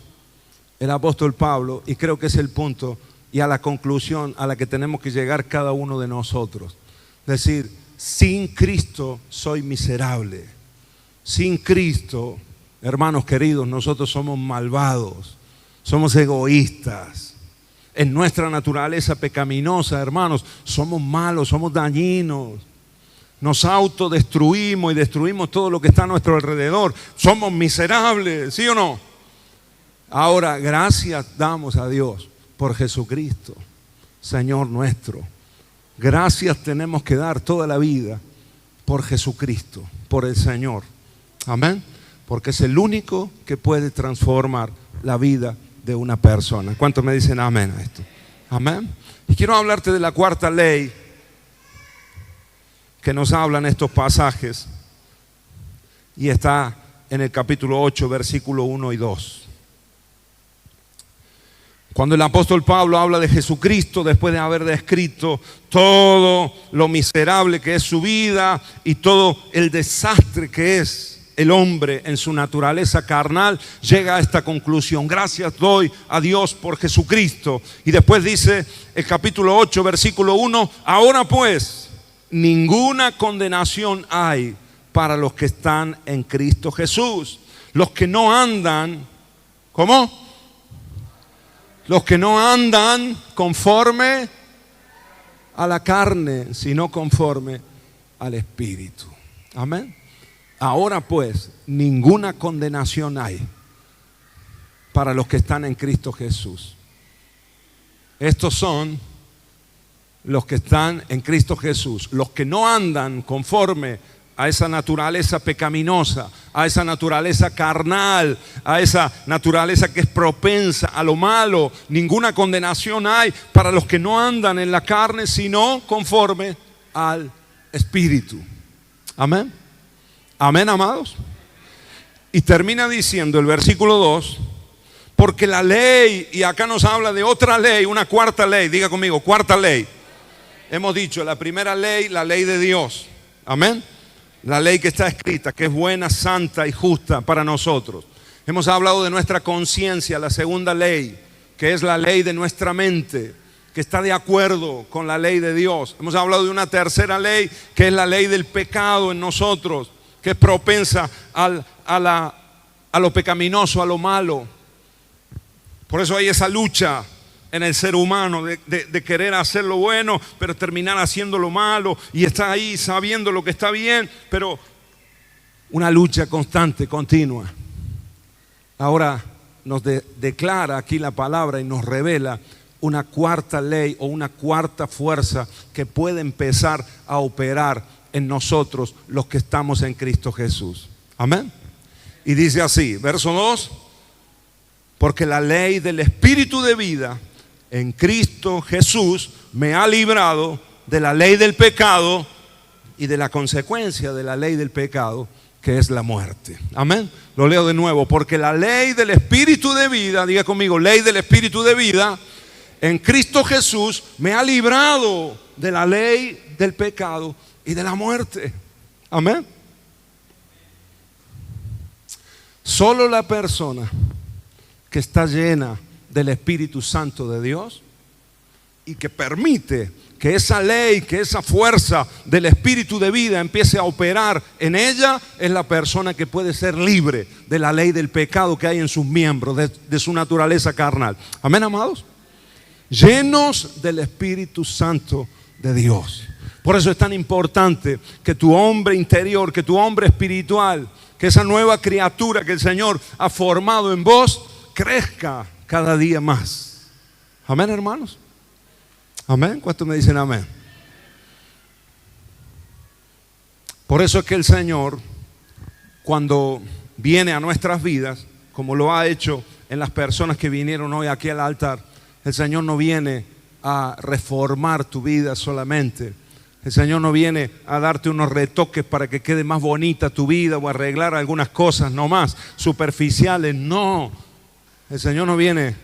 el apóstol Pablo, y creo que es el punto y a la conclusión a la que tenemos que llegar cada uno de nosotros. Decir, sin Cristo soy miserable. Sin Cristo, hermanos queridos, nosotros somos malvados, somos egoístas. En nuestra naturaleza pecaminosa, hermanos, somos malos, somos dañinos. Nos autodestruimos y destruimos todo lo que está a nuestro alrededor. Somos miserables, ¿sí o no? Ahora, gracias damos a Dios por Jesucristo, Señor nuestro. Gracias tenemos que dar toda la vida por Jesucristo, por el Señor. Amén. Porque es el único que puede transformar la vida de una persona. ¿Cuántos me dicen amén a esto? Amén. Y quiero hablarte de la cuarta ley que nos hablan estos pasajes, y está en el capítulo 8, versículo 1 y 2. Cuando el apóstol Pablo habla de Jesucristo, después de haber descrito todo lo miserable que es su vida y todo el desastre que es el hombre en su naturaleza carnal, llega a esta conclusión: gracias doy a Dios por Jesucristo. Y después dice el capítulo 8, versículo 1: ahora pues, ninguna condenación hay para los que están en Cristo Jesús. Los que no andan, ¿cómo? Los que no andan conforme a la carne, sino conforme al Espíritu. Amén. Ahora pues, ninguna condenación hay para los que están en Cristo Jesús. Estos son los que están en Cristo Jesús, los que no andan conforme a esa naturaleza pecaminosa, a esa naturaleza carnal, a esa naturaleza que es propensa a lo malo. Ninguna condenación hay para los que no andan en la carne, sino conforme al Espíritu. Amén. Amén, amados. Y termina diciendo el versículo 2: Porque la ley, y acá nos habla de otra ley, una cuarta ley, diga conmigo, cuarta ley. Hemos dicho, la primera ley, la ley de Dios. Amén. La ley que está escrita, que es buena, santa y justa para nosotros. Hemos hablado de nuestra conciencia, la segunda ley, que es la ley de nuestra mente, que está de acuerdo con la ley de Dios. Hemos hablado de una tercera ley, que es la ley del pecado en nosotros, que es propensa a lo pecaminoso, a lo malo. Por eso hay esa lucha en el ser humano de querer hacer lo bueno, pero terminar haciendo lo malo, y está ahí sabiendo lo que está bien, pero una lucha constante, continua. Ahora nos declara aquí la palabra y nos revela una cuarta ley o una cuarta fuerza que puede empezar a operar en nosotros los que estamos en Cristo Jesús. Amén. Y dice así, verso 2: porque la ley del Espíritu de vida en Cristo Jesús me ha librado de la ley del pecado y de la consecuencia de la ley del pecado, que es la muerte. Amén. Lo leo de nuevo. Porque la ley del Espíritu de vida, diga conmigo, ley del Espíritu de vida en Cristo Jesús me ha librado de la ley del pecado y de la muerte. Amén. Solo la persona que está llena del Espíritu Santo de Dios y que permite que esa ley, que esa fuerza del Espíritu de vida empiece a operar en ella, es la persona que puede ser libre de la ley del pecado que hay en sus miembros, de su naturaleza carnal. Amén, amados. Llenos del Espíritu Santo de Dios. Por eso es tan importante que tu hombre interior, que tu hombre espiritual, que esa nueva criatura que el Señor ha formado en vos, crezca cada día más. Amén, hermanos. Amén. ¿Cuántos me dicen amén? Por eso es que el Señor, cuando viene a nuestras vidas, como lo ha hecho en las personas que vinieron hoy aquí al altar, el Señor no viene a reformar tu vida solamente. El Señor no viene a darte unos retoques para que quede más bonita tu vida o arreglar algunas cosas nomás superficiales. No. El Señor no viene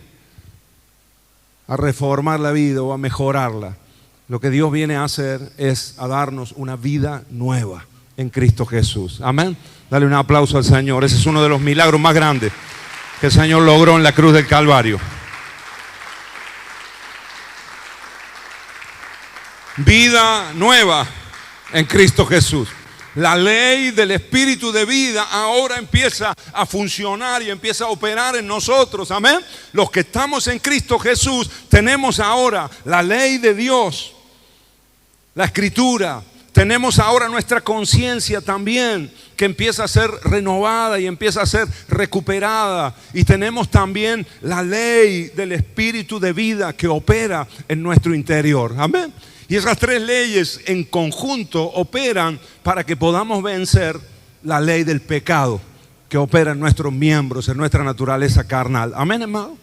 a reformar la vida o a mejorarla. Lo que Dios viene a hacer es a darnos una vida nueva en Cristo Jesús. Amén. Dale un aplauso al Señor. Ese es uno de los milagros más grandes que el Señor logró en la cruz del Calvario. Vida nueva en Cristo Jesús. La ley del Espíritu de vida ahora empieza a funcionar y empieza a operar en nosotros. Amén. Los que estamos en Cristo Jesús tenemos ahora la ley de Dios, la Escritura. Tenemos ahora nuestra conciencia también, que empieza a ser renovada y empieza a ser recuperada. Y tenemos también la ley del Espíritu de vida que opera en nuestro interior. Amén. Y esas tres leyes en conjunto operan para que podamos vencer la ley del pecado que opera en nuestros miembros, en nuestra naturaleza carnal. Amén, hermano.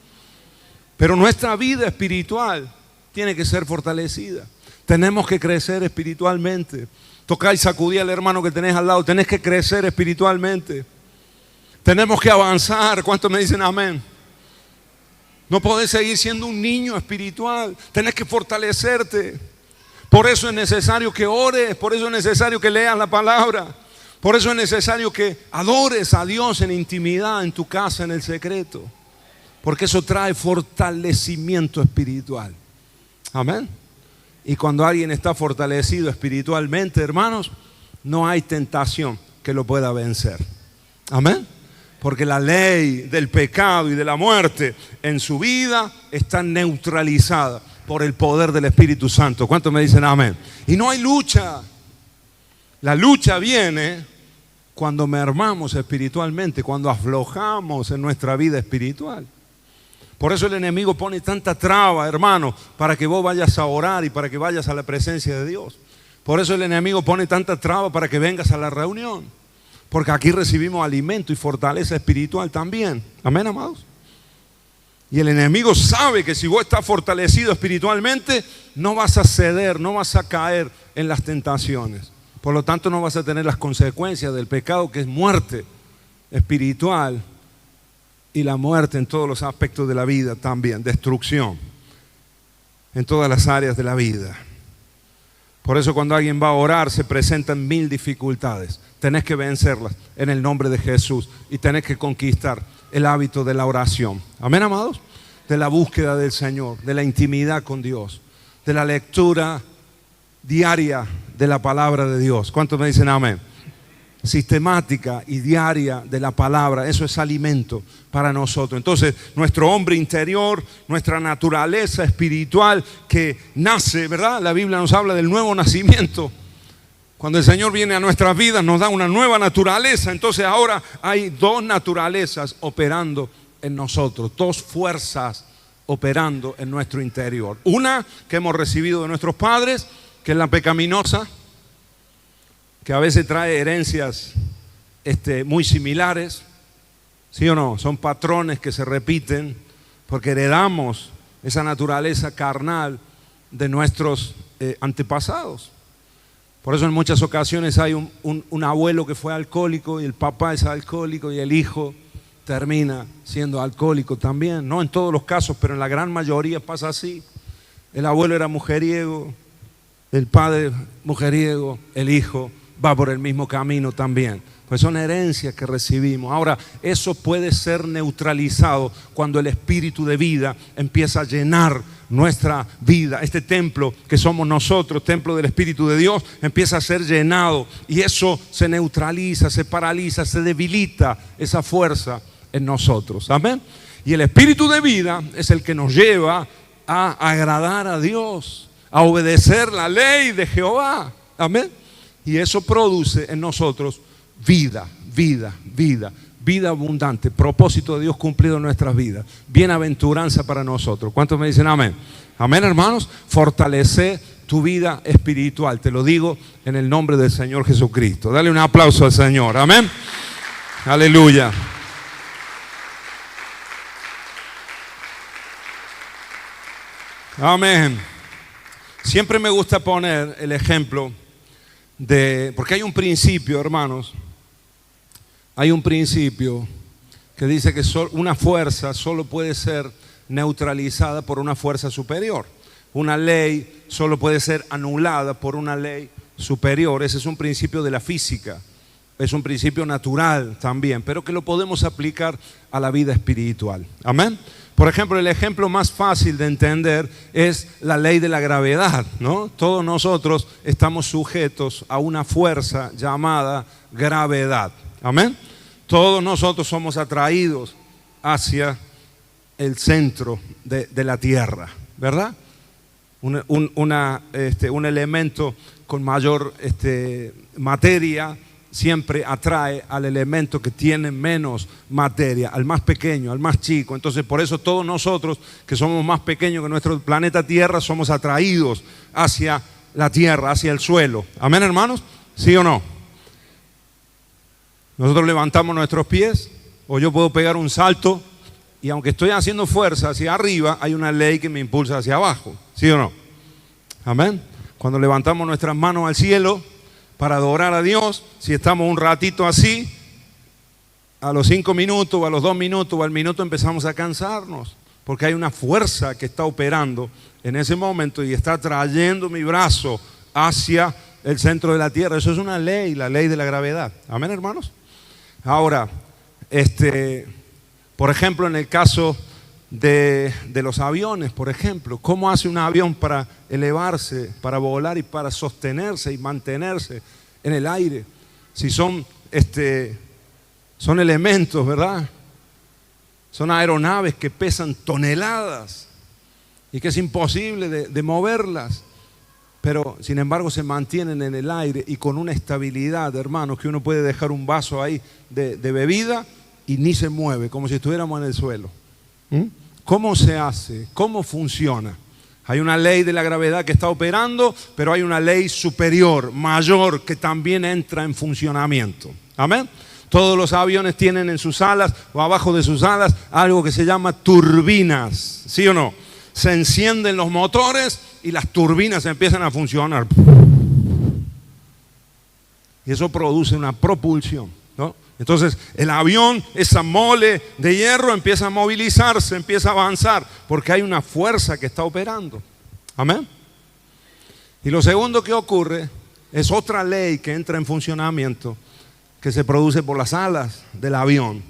Pero nuestra vida espiritual tiene que ser fortalecida. Tenemos que crecer espiritualmente. Tocar y sacudir al hermano que tenés al lado. Tenés que crecer espiritualmente. Tenemos que avanzar. ¿Cuántos me dicen amén? No podés seguir siendo un niño espiritual. Tenés que fortalecerte. Por eso es necesario que ores, por eso es necesario que leas la palabra, por eso es necesario que adores a Dios en intimidad, en tu casa, en el secreto, porque eso trae fortalecimiento espiritual. Amén. Y cuando alguien está fortalecido espiritualmente, hermanos, no hay tentación que lo pueda vencer. Amén. Porque la ley del pecado y de la muerte en su vida está neutralizada por el poder del Espíritu Santo. ¿Cuántos me dicen amén? Y no hay lucha. La lucha viene cuando mermamos espiritualmente, cuando aflojamos en nuestra vida espiritual. Por eso el enemigo pone tanta traba, hermano, para que vos vayas a orar y para que vayas a la presencia de Dios. Por eso el enemigo pone tanta traba para que vengas a la reunión. Porque aquí recibimos alimento y fortaleza espiritual también. Amén, amados. Y el enemigo sabe que si vos estás fortalecido espiritualmente, no vas a ceder, no vas a caer en las tentaciones. Por lo tanto, no vas a tener las consecuencias del pecado, que es muerte espiritual y la muerte en todos los aspectos de la vida también, destrucción en todas las áreas de la vida. Por eso cuando alguien va a orar se presentan 1000 dificultades. Tenés que vencerlas en el nombre de Jesús y tenés que conquistar el hábito de la oración. Amén, amados. De la búsqueda del Señor, de la intimidad con Dios, de la lectura diaria de la palabra de Dios. ¿Cuántos me dicen amén? Sistemática y diaria de la palabra, eso es alimento para nosotros. Entonces nuestro hombre interior, nuestra naturaleza espiritual que nace, ¿verdad? La Biblia nos habla del nuevo nacimiento. Cuando el Señor viene a nuestras vidas nos da una nueva naturaleza. Entonces ahora hay 2 naturalezas operando en nosotros, 2 fuerzas operando en nuestro interior. Una que hemos recibido de nuestros padres, que es la pecaminosa, que a veces trae herencias muy similares, ¿sí o no? Son patrones que se repiten porque heredamos esa naturaleza carnal de nuestros antepasados. Por eso en muchas ocasiones hay un abuelo que fue alcohólico y el papá es alcohólico y el hijo termina siendo alcohólico también. No en todos los casos, pero en la gran mayoría pasa así. El abuelo era mujeriego, el padre mujeriego, el hijo va por el mismo camino también. Pues son herencias que recibimos. Ahora, eso puede ser neutralizado cuando el espíritu de vida empieza a llenar nuestra vida. Este templo que somos nosotros, templo del Espíritu de Dios, empieza a ser llenado y eso se neutraliza, se paraliza, se debilita esa fuerza en nosotros. Amén. Y el espíritu de vida es el que nos lleva a agradar a Dios, a obedecer la ley de Jehová. Amén. Y eso produce en nosotros vida abundante, propósito de Dios cumplido en nuestras vidas, bienaventuranza para nosotros. ¿Cuántos me dicen amén? Amén, hermanos. Fortalece tu vida espiritual, te lo digo en el nombre del Señor Jesucristo. Dale un aplauso al Señor, amén. Aleluya. Amén. Siempre me gusta poner el ejemplo porque hay un principio, hermanos, hay un principio que dice que una fuerza solo puede ser neutralizada por una fuerza superior. Una ley solo puede ser anulada por una ley superior. Ese es un principio de la física, es un principio natural también, pero que lo podemos aplicar a la vida espiritual. Amén. Por ejemplo, el ejemplo más fácil de entender es la ley de la gravedad, ¿no? Todos nosotros estamos sujetos a una fuerza llamada gravedad. Amén. Todos nosotros somos atraídos hacia el centro de la tierra, ¿verdad? Un elemento con mayor materia siempre atrae al elemento que tiene menos materia, al más pequeño, al más chico. Entonces por eso todos nosotros que somos más pequeños que nuestro planeta Tierra somos atraídos hacia la tierra, hacia el suelo. Amén, hermanos. ¿Sí o no? Nosotros levantamos nuestros pies o yo puedo pegar un salto y aunque estoy haciendo fuerza hacia arriba, hay una ley que me impulsa hacia abajo. ¿Sí o no? Amén. Cuando levantamos nuestras manos al cielo para adorar a Dios, si estamos un ratito así, a los 5 minutos, o a los 2 minutos, o al minuto empezamos a cansarnos, porque hay una fuerza que está operando en ese momento y está trayendo mi brazo hacia el centro de la tierra. Eso es una ley, la ley de la gravedad. Amén, hermanos. Ahora, por ejemplo, en el caso de los aviones, por ejemplo, ¿cómo hace un avión para elevarse, para volar y para sostenerse y mantenerse en el aire? Si son elementos, ¿verdad? Son aeronaves que pesan toneladas y que es imposible de moverlas, pero sin embargo se mantienen en el aire y con una estabilidad, hermanos, que uno puede dejar un vaso ahí de bebida y ni se mueve, como si estuviéramos en el suelo. ¿Cómo se hace? ¿Cómo funciona? Hay una ley de la gravedad que está operando, pero hay una ley superior, mayor, que también entra en funcionamiento. Amén. Todos los aviones tienen en sus alas o abajo de sus alas algo que se llama turbinas. ¿Sí o no? Se encienden los motores y las turbinas empiezan a funcionar. Y eso produce una propulsión, ¿no? Entonces el avión, esa mole de hierro empieza a movilizarse, empieza a avanzar, porque hay una fuerza que está operando. Amén. Y lo segundo que ocurre es otra ley que entra en funcionamiento, que se produce por las alas del avión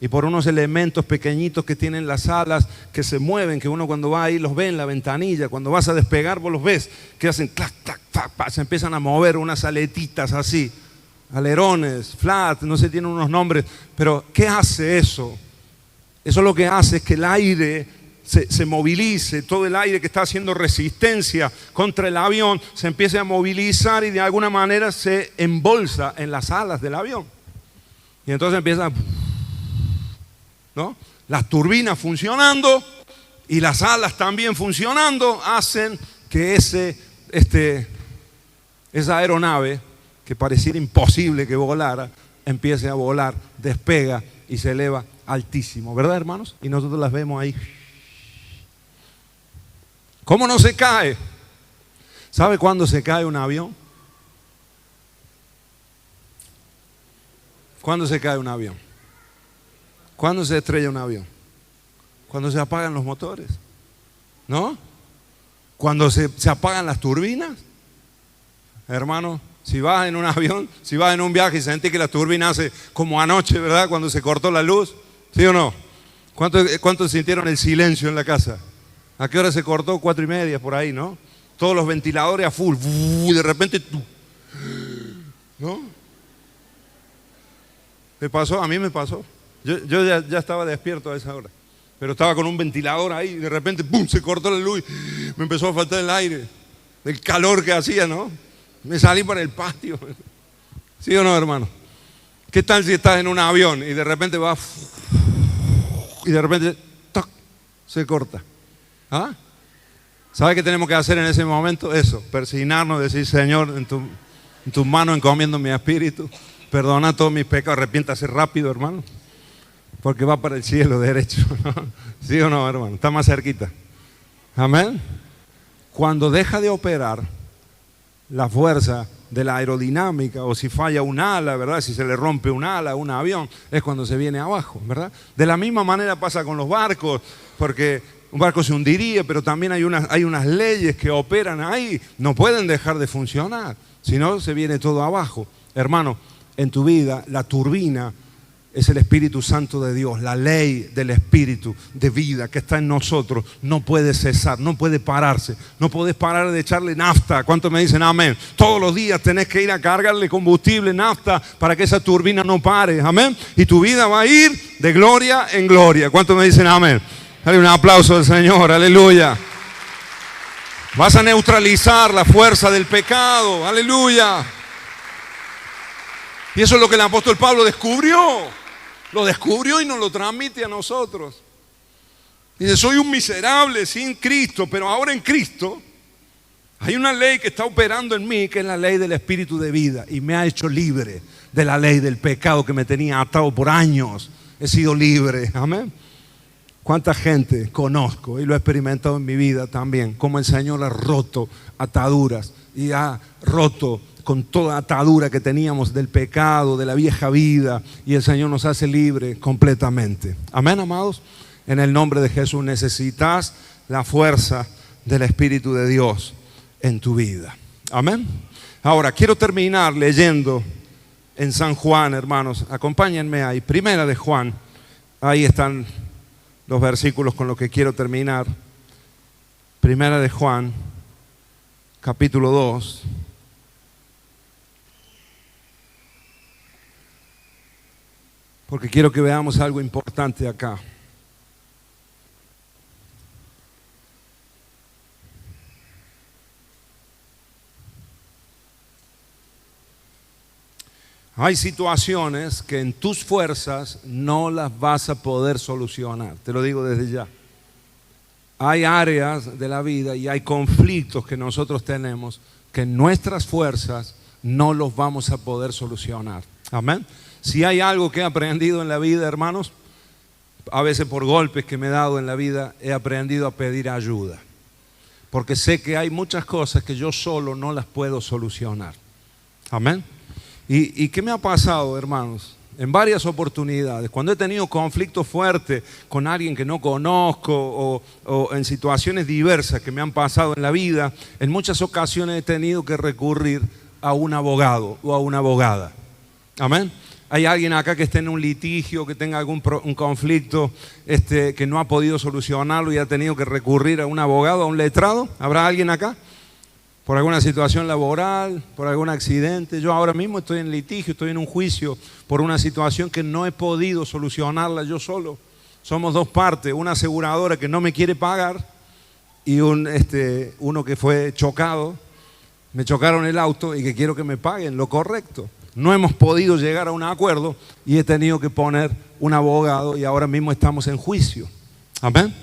y por unos elementos pequeñitos que tienen las alas que se mueven, que uno cuando va ahí los ve en la ventanilla. Cuando vas a despegar vos los ves, que hacen clac, clac, clac, se empiezan a mover unas aletitas así, alerones, flat, no sé, tienen unos nombres, pero ¿qué hace eso? Eso lo que hace es que el aire se movilice, todo el aire que está haciendo resistencia contra el avión se empiece a movilizar y de alguna manera se embolsa en las alas del avión. Y entonces empieza, ¿no?, las turbinas funcionando y las alas también funcionando hacen que esa aeronave que pareciera imposible que volara, empiece a volar, despega y se eleva altísimo, ¿verdad, hermanos? Y nosotros las vemos ahí. ¿Cómo no se cae? ¿Sabe cuándo se cae un avión? ¿Cuándo se cae un avión? ¿Cuándo se estrella un avión? Cuando se apagan los motores, ¿no? Cuando se apagan las turbinas. Hermano, si vas en un avión, si vas en un viaje y sentís que la turbina hace como anoche, ¿verdad? Cuando se cortó la luz, ¿sí o no? ¿Cuántos sintieron el silencio en la casa? ¿A qué hora se cortó? 4:30 por ahí, ¿no? Todos los ventiladores a full, y de repente, ¿no? ¿Me pasó? A mí me pasó. Yo ya estaba despierto a esa hora, pero estaba con un ventilador ahí y de repente, ¡pum!, se cortó la luz, me empezó a faltar el aire, del calor que hacía, ¿no? Me salí para el patio. ¿Sí o no, hermano? ¿Qué tal si estás en un avión y de repente va y de repente ¡toc!, se corta? ¿Ah? ¿Sabe qué tenemos que hacer en ese momento? Eso, persignarnos, decir: Señor, en tus manos encomiendo mi espíritu, perdona todos mis pecados, arrepiéntase rápido, hermano, porque va para el cielo derecho, ¿no? ¿Sí o no, hermano? Está más cerquita. Amén. Cuando deja de operar la fuerza de la aerodinámica, o si falla un ala, ¿verdad? Si se le rompe un ala a un avión, es cuando se viene abajo, ¿verdad? De la misma manera pasa con los barcos, porque un barco se hundiría, pero también hay unas leyes que operan ahí, no pueden dejar de funcionar, si no se viene todo abajo. Hermano, en tu vida la turbina es el Espíritu Santo de Dios, la ley del Espíritu de vida que está en nosotros no puede cesar, no puede pararse, no podés parar de echarle nafta. ¿Cuántos me dicen amén? Todos los días tenés que ir a cargarle combustible, nafta, para que esa turbina no pare, amén. Y tu vida va a ir de gloria en gloria. ¿Cuántos me dicen amén? Dale un aplauso al Señor, aleluya. Vas a neutralizar la fuerza del pecado, aleluya. Y eso es lo que el apóstol Pablo descubrió. Lo descubrió y nos lo transmite a nosotros. Dice: soy un miserable sin Cristo, pero ahora en Cristo hay una ley que está operando en mí, que es la ley del Espíritu de vida, y me ha hecho libre de la ley del pecado que me tenía atado por años. He sido libre, amén. ¿Cuánta gente conozco y lo he experimentado en mi vida también? Como el Señor ha roto ataduras y ha roto con toda atadura que teníamos del pecado, de la vieja vida, y el Señor nos hace libre completamente. Amén, amados. En el nombre de Jesús necesitas la fuerza del Espíritu de Dios en tu vida. Amén. Ahora quiero terminar leyendo en San Juan, hermanos. Acompáñenme ahí. Primera de Juan. Ahí están los versículos con los que quiero terminar. Primera de Juan, capítulo 2. Porque quiero que veamos algo importante acá. Hay situaciones que en tus fuerzas no las vas a poder solucionar. Te lo digo desde ya. Hay áreas de la vida y hay conflictos que nosotros tenemos que en nuestras fuerzas no los vamos a poder solucionar. Amén. Si hay algo que he aprendido en la vida, hermanos, a veces por golpes que me he dado en la vida, he aprendido a pedir ayuda. Porque sé que hay muchas cosas que yo solo no las puedo solucionar. Amén. ¿Y qué me ha pasado, hermanos? en varias oportunidades, cuando he tenido conflictos fuertes con alguien que no conozco o en situaciones diversas que me han pasado en la vida, en muchas ocasiones he tenido que recurrir a un abogado o a una abogada. Amén. ¿Hay alguien acá que esté en un litigio, que tenga un conflicto que no ha podido solucionarlo y ha tenido que recurrir a un abogado, a un letrado? ¿Habrá alguien acá? Por alguna situación laboral, por algún accidente. Yo ahora mismo estoy en litigio, estoy en un juicio por una situación que no he podido solucionarla yo solo. Somos dos partes, una aseguradora que no me quiere pagar y uno que fue chocado. Me chocaron el auto y que quiero que me paguen lo correcto. No hemos podido llegar a un acuerdo y he tenido que poner un abogado y ahora mismo estamos en juicio. Amén.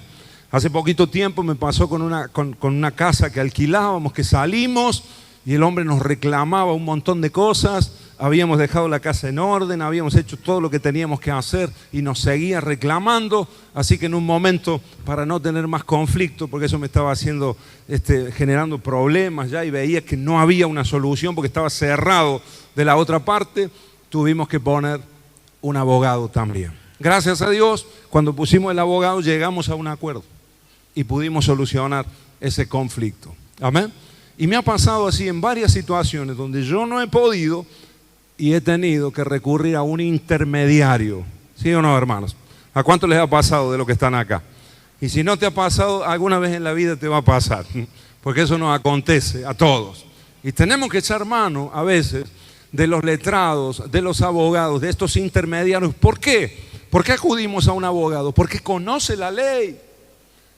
Hace poquito tiempo me pasó con una casa que alquilábamos, que salimos y el hombre nos reclamaba un montón de cosas. Habíamos dejado la casa en orden, habíamos hecho todo lo que teníamos que hacer y nos seguía reclamando. Así que en un momento, para no tener más conflicto, porque eso me estaba generando problemas ya y veía que no había una solución porque estaba cerrado de la otra parte, tuvimos que poner un abogado también. Gracias a Dios, cuando pusimos el abogado llegamos a un acuerdo y pudimos solucionar ese conflicto. Amén. Y me ha pasado así en varias situaciones donde yo no he podido y he tenido que recurrir a un intermediario. ¿Sí o no, hermanos? ¿A cuánto les ha pasado de los que están acá? Y si no te ha pasado, alguna vez en la vida te va a pasar, porque eso nos acontece a todos. Y tenemos que echar mano a veces de los letrados, de los abogados, de estos intermediarios. ¿Por qué? ¿Por qué acudimos a un abogado? Porque conoce la ley.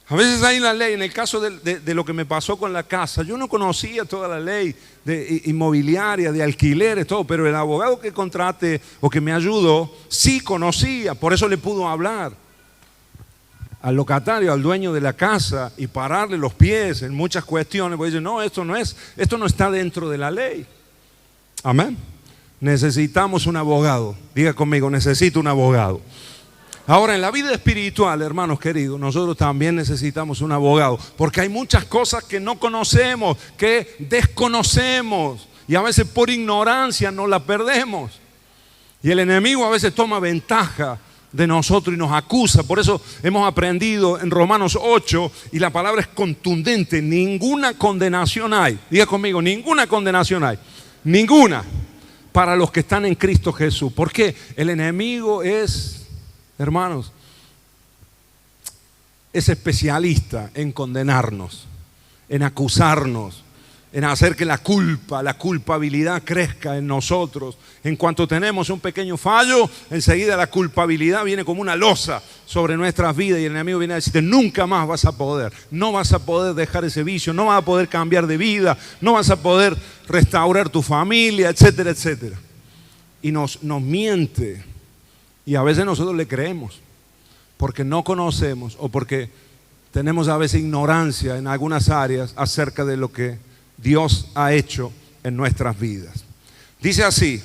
A veces hay la ley, en el caso de lo que me pasó con la casa, yo no conocía toda la ley de inmobiliaria, de alquileres, todo, pero el abogado que contraté o que me ayudó, sí conocía, por eso le pudo hablar al locatario, al dueño de la casa y pararle los pies en muchas cuestiones, porque dice, no, esto no está dentro de la ley. Amén. Necesitamos un abogado. Diga conmigo, necesito un abogado. Ahora, en la vida espiritual, hermanos queridos, nosotros también necesitamos un abogado, porque hay muchas cosas que no conocemos, que desconocemos, y a veces por ignorancia nos las perdemos. Y el enemigo a veces toma ventaja de nosotros y nos acusa. Por eso hemos aprendido en Romanos 8, y la palabra es contundente, ninguna condenación hay. Diga conmigo, ninguna condenación hay. Ninguna para los que están en Cristo Jesús. Porque el enemigo es, hermanos, es especialista en condenarnos, en acusarnos, en hacer que la culpabilidad crezca en nosotros. En cuanto tenemos un pequeño fallo, enseguida la culpabilidad viene como una losa sobre nuestras vidas y el enemigo viene a decirte, nunca más vas a poder, no vas a poder dejar ese vicio, no vas a poder cambiar de vida, no vas a poder restaurar tu familia, etcétera, etcétera. Y nos miente y a veces nosotros le creemos porque no conocemos o porque tenemos a veces ignorancia en algunas áreas acerca de lo que Dios ha hecho en nuestras vidas. Dice así,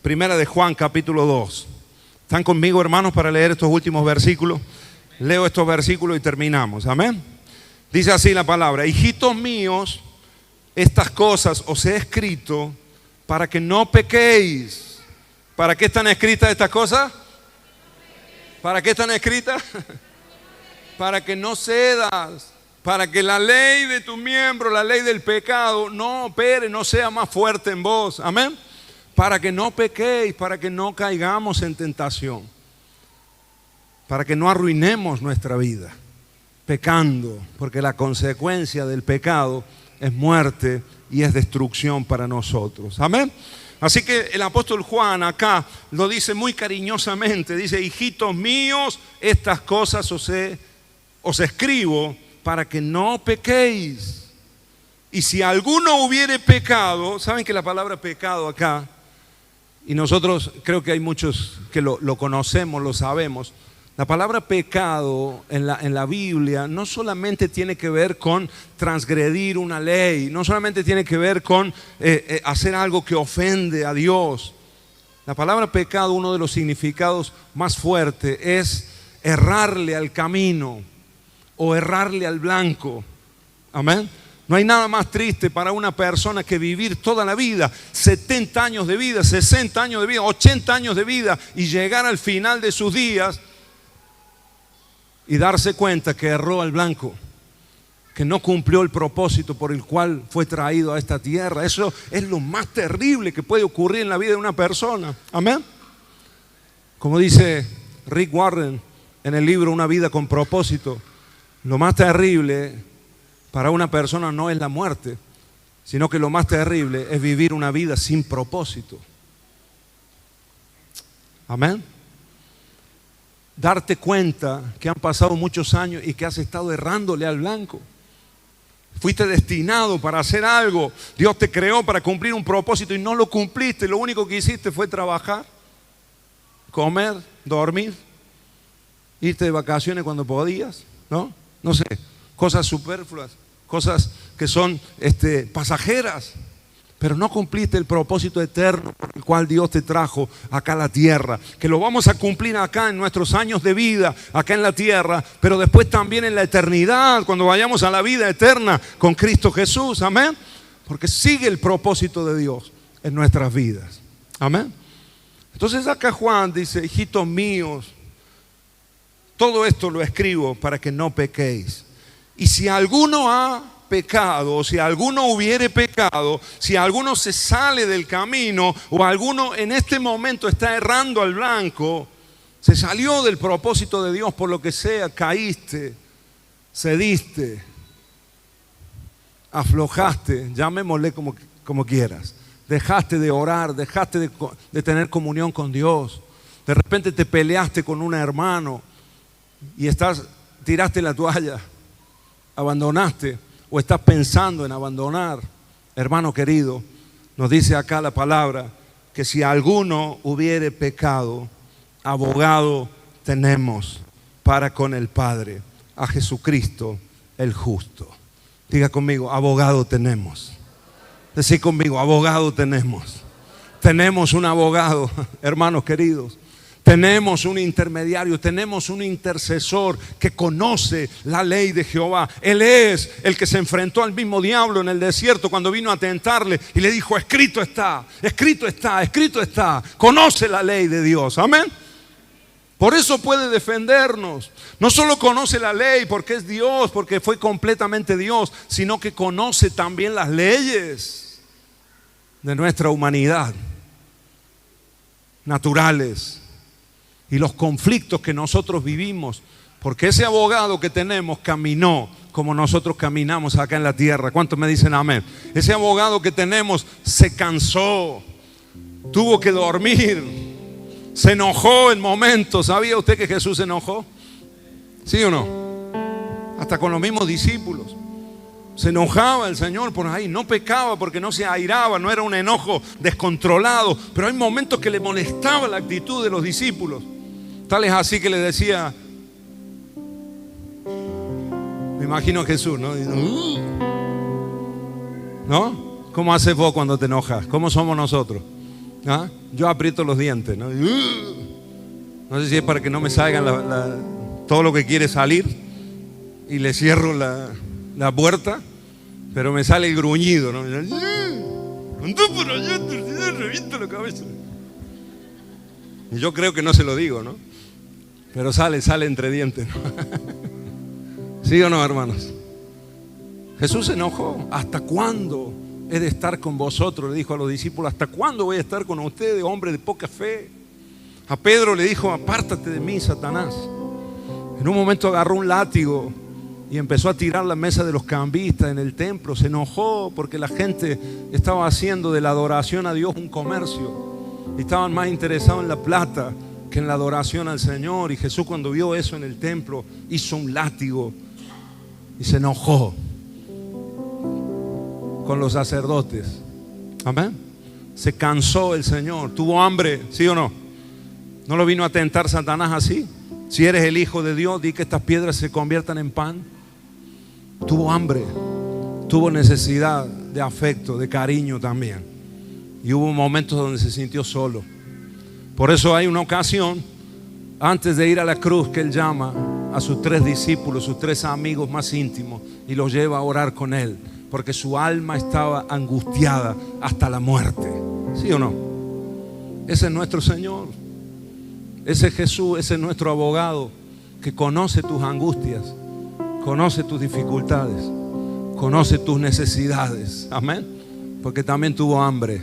Primera de Juan capítulo 2. ¿Están conmigo, hermanos, para leer estos últimos versículos? Leo estos versículos y terminamos. Amén. Dice así la palabra: hijitos míos, estas cosas os he escrito para que no pequéis. ¿Para qué están escritas estas cosas? ¿Para qué están escritas? Para que no cedas. Para que la ley de tu miembro, la ley del pecado, no opere, no sea más fuerte en vos. Amén. Para que no pequéis, para que no caigamos en tentación. Para que no arruinemos nuestra vida pecando, porque la consecuencia del pecado es muerte y es destrucción para nosotros. Amén. Así que el apóstol Juan acá lo dice muy cariñosamente. Dice, hijitos míos, estas cosas os escribo para que no pequéis. Y si alguno hubiere pecado, saben que la palabra pecado acá, y nosotros creo que hay muchos que lo conocemos, lo sabemos. La palabra pecado en la Biblia no solamente tiene que ver con transgredir una ley, no solamente tiene que ver con hacer algo que ofende a Dios. La palabra pecado, uno de los significados más fuertes, es errarle al camino o errarle al blanco. Amén. No hay nada más triste para una persona que vivir toda la vida, 70 años de vida, 60 años de vida, 80 años de vida, y llegar al final de sus días y darse cuenta que erró al blanco, que no cumplió el propósito por el cual fue traído a esta tierra. Eso es lo más terrible que puede ocurrir en la vida de una persona. Amén. Como dice Rick Warren en el libro Una vida con propósito, lo más terrible para una persona no es la muerte, sino que lo más terrible es vivir una vida sin propósito. Amén. Darte cuenta que han pasado muchos años y que has estado errándole al blanco. Fuiste destinado para hacer algo. Dios te creó para cumplir un propósito y no lo cumpliste. Lo único que hiciste fue trabajar, comer, dormir, irte de vacaciones cuando podías, ¿no? No sé, cosas superfluas, cosas que son pasajeras, pero no cumpliste el propósito eterno por el cual Dios te trajo acá a la tierra, que lo vamos a cumplir acá en nuestros años de vida, acá en la tierra, pero después también en la eternidad, cuando vayamos a la vida eterna con Cristo Jesús, amén, porque sigue el propósito de Dios en nuestras vidas, amén. Entonces acá Juan dice: hijitos míos, todo esto lo escribo para que no pequéis. Y si alguno ha pecado, o si alguno hubiere pecado, si alguno se sale del camino, o alguno en este momento está errando al blanco, se salió del propósito de Dios por lo que sea, caíste, cediste, aflojaste, llamémosle como quieras, dejaste de orar, dejaste de tener comunión con Dios, de repente te peleaste con un hermano y tiraste la toalla, abandonaste o estás pensando en abandonar, hermano querido, nos dice acá la palabra que si alguno hubiere pecado, abogado tenemos para con el Padre, a Jesucristo el justo. Diga conmigo: abogado tenemos. Decí conmigo: abogado tenemos. Tenemos un abogado, hermanos queridos. Tenemos un intermediario, tenemos un intercesor que conoce la ley de Jehová. Él es el que se enfrentó al mismo diablo en el desierto cuando vino a tentarle y le dijo: escrito está, escrito está, escrito está. Conoce la ley de Dios, amén. Por eso puede defendernos. No solo conoce la ley porque es Dios, porque fue completamente Dios, sino que conoce también las leyes de nuestra humanidad, naturales, y los conflictos que nosotros vivimos, porque ese abogado que tenemos caminó como nosotros caminamos acá en la tierra. ¿Cuántos me dicen amén? Ese abogado que tenemos se cansó, tuvo que dormir, se enojó en momentos. ¿Sabía usted que Jesús se enojó? ¿Sí o no? Hasta con los mismos discípulos. Se enojaba el Señor por ahí, no pecaba porque no se airaba, no era un enojo descontrolado, pero hay momentos que le molestaba la actitud de los discípulos. Tal es así que le decía, me imagino a Jesús, ¿no? ¿No? ¿Cómo haces vos cuando te enojas? ¿Cómo somos nosotros? ¿Ah? Yo aprieto los dientes, ¿no? No sé si es para que no me salgan todo lo que quiere salir y le cierro la puerta, pero me sale el gruñido, ¿no? Andá por allá, te reviento la cabeza. Y yo creo que no se lo digo, ¿no? Pero sale entre dientes, ¿no? ¿Sí o no, hermanos? Jesús se enojó. ¿Hasta cuándo he de estar con vosotros? Le dijo a los discípulos. ¿Hasta cuándo voy a estar con ustedes, hombre de poca fe? A Pedro le dijo: apártate de mí, Satanás. En un momento agarró un látigo y empezó a tirar la mesa de los cambistas en el templo. Se enojó porque la gente estaba haciendo de la adoración a Dios un comercio y estaban más interesados en la plata que en la adoración al Señor. Y Jesús, cuando vio eso en el templo, hizo un látigo y se enojó con los sacerdotes. Amén. Se cansó el Señor, tuvo hambre, ¿sí o no? ¿No lo vino a tentar Satanás así? Si eres el Hijo de Dios, di que estas piedras se conviertan en pan. Tuvo hambre, tuvo necesidad de afecto, de cariño también. Y hubo momentos donde se sintió solo. Por eso hay una ocasión, antes de ir a la cruz, que Él llama a sus 3 discípulos, sus 3 amigos más íntimos, y los lleva a orar con Él. porque su alma estaba angustiada hasta la muerte. ¿Sí o no? Ese es nuestro Señor. Ese es Jesús, ese es nuestro abogado que conoce tus angustias, conoce tus dificultades, conoce tus necesidades. Amén. Porque también tuvo hambre.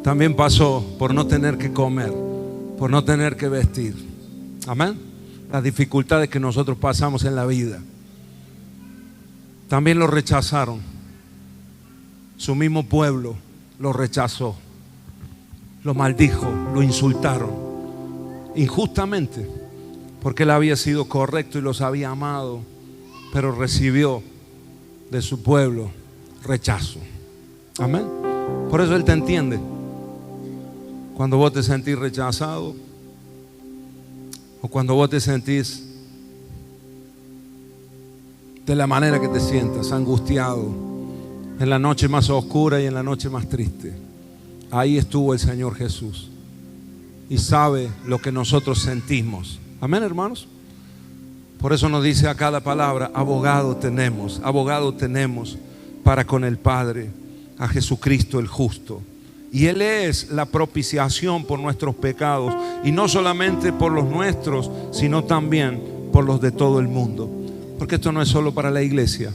También pasó por no tener que comer, por no tener que vestir. Amén. Las dificultades que nosotros pasamos en la vida. También lo rechazaron. Su mismo pueblo lo rechazó, lo maldijo, lo insultaron injustamente, porque él había sido correcto y los había amado, pero recibió de su pueblo rechazo. Amén. Por eso él te entiende. Cuando vos te sentís rechazado, o cuando vos te sentís de la manera que te sientas, angustiado, en la noche más oscura y en la noche más triste, ahí estuvo el Señor Jesús y sabe lo que nosotros sentimos. Amén, hermanos. Por eso nos dice acá la palabra: abogado tenemos para con el Padre, a Jesucristo el justo. Y Él es la propiciación por nuestros pecados, y no solamente por los nuestros, sino también por los de todo el mundo. Porque esto no es solo para la iglesia,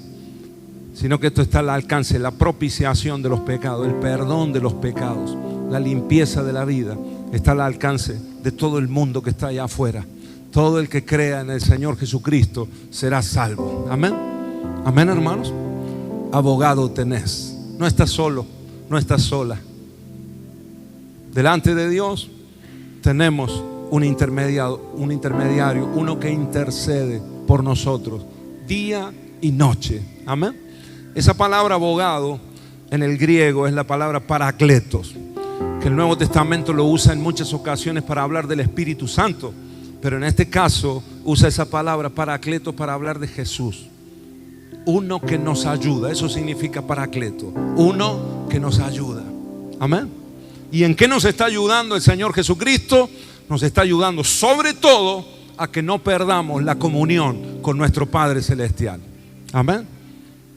sino que esto está al alcance, la propiciación de los pecados, el perdón de los pecados, la limpieza de la vida, está al alcance de todo el mundo que está allá afuera. Todo el que crea en el Señor Jesucristo será salvo. Amén. Amén, hermanos. Abogado tenés. No estás solo, no estás sola. Delante de Dios tenemos un intermediario, uno que intercede por nosotros día y noche. Amén. Esa palabra abogado en el griego es la palabra parakletos, que el Nuevo Testamento lo usa en muchas ocasiones para hablar del Espíritu Santo, pero en este caso usa esa palabra parakletos para hablar de Jesús. Uno que nos ayuda, eso significa parakletos, uno que nos ayuda. Amén. ¿Y en qué nos está ayudando el Señor Jesucristo? Nos está ayudando sobre todo a que no perdamos la comunión con nuestro Padre Celestial. Amén.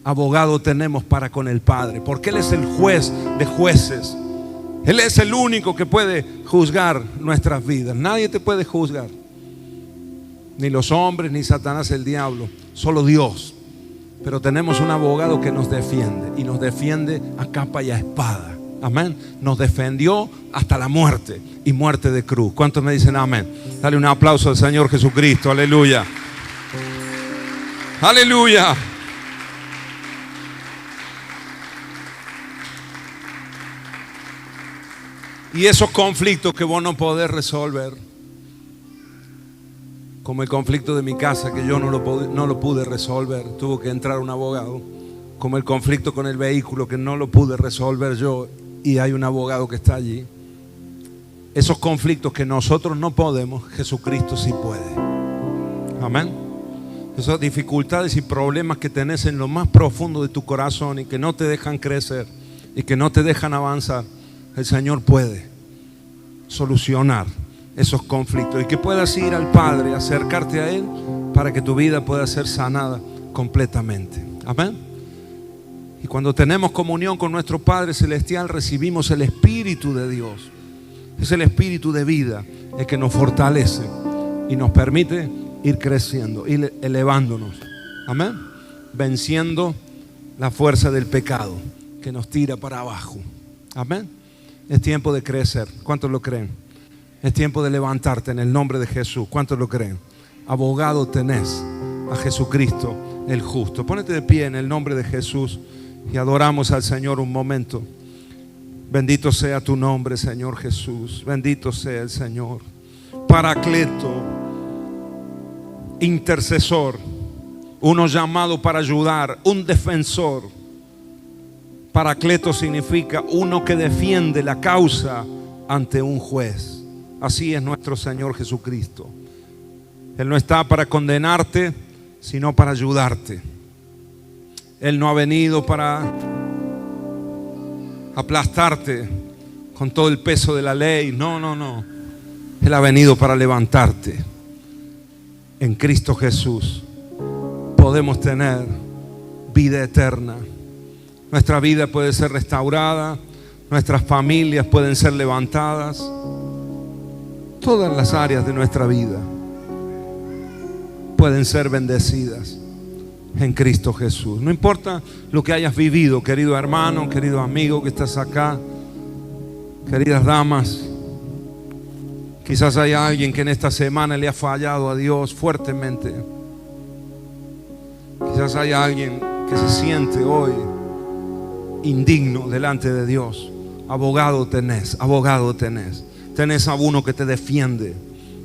Abogado tenemos para con el Padre, porque Él es el juez de jueces. Él es el único que puede juzgar nuestras vidas. Nadie te puede juzgar, ni los hombres, ni Satanás el diablo, solo Dios. Pero tenemos un abogado que nos defiende, y nos defiende a capa y a espada. Amén. Nos defendió hasta la muerte, y muerte de cruz. ¿Cuántos me dicen amén? Dale un aplauso al Señor Jesucristo. Aleluya. Aleluya. Y esos conflictos que vos no podés resolver, como el conflicto de mi casa, que yo no lo pude resolver, tuvo que entrar un abogado. Como el conflicto con el vehículo, que no lo pude resolver yo, y hay un abogado que está allí. Esos conflictos que nosotros no podemos, Jesucristo sí puede. Amén. Esas dificultades y problemas que tenés en lo más profundo de tu corazón y que no te dejan crecer y que no te dejan avanzar, el Señor puede solucionar esos conflictos, y que puedas ir al Padre, acercarte a Él, para que tu vida pueda ser sanada completamente. Amén. Y cuando tenemos comunión con nuestro Padre Celestial, recibimos el Espíritu de Dios. Es el Espíritu de vida el que nos fortalece y nos permite ir creciendo, ir elevándonos. Amén. Venciendo la fuerza del pecado que nos tira para abajo. Amén. Es tiempo de crecer. ¿Cuántos lo creen? Es tiempo de levantarte en el nombre de Jesús. ¿Cuántos lo creen? Abogado tenés a Jesucristo el justo. Pónete de pie en el nombre de Jesús y adoramos al Señor un momento. Bendito sea tu nombre, Señor Jesús. Bendito sea el Señor. Paracleto, intercesor, uno llamado para ayudar, un defensor. Paracleto significa uno que defiende la causa ante un juez. Así es nuestro Señor Jesucristo. Él no está para condenarte, sino para ayudarte. Él no ha venido para aplastarte con todo el peso de la ley. No, no, no. Él ha venido para levantarte. En Cristo Jesús podemos tener vida eterna. Nuestra vida puede ser restaurada, nuestras familias pueden ser levantadas, todas las áreas de nuestra vida pueden ser bendecidas en Cristo Jesús. No importa lo que hayas vivido, querido hermano, querido amigo que estás acá, queridas damas. Quizás haya alguien que en esta semana le ha fallado a Dios fuertemente. Quizás haya alguien que se siente hoy indigno delante de Dios. Abogado tenés, abogado tenés. Tenés a uno que te defiende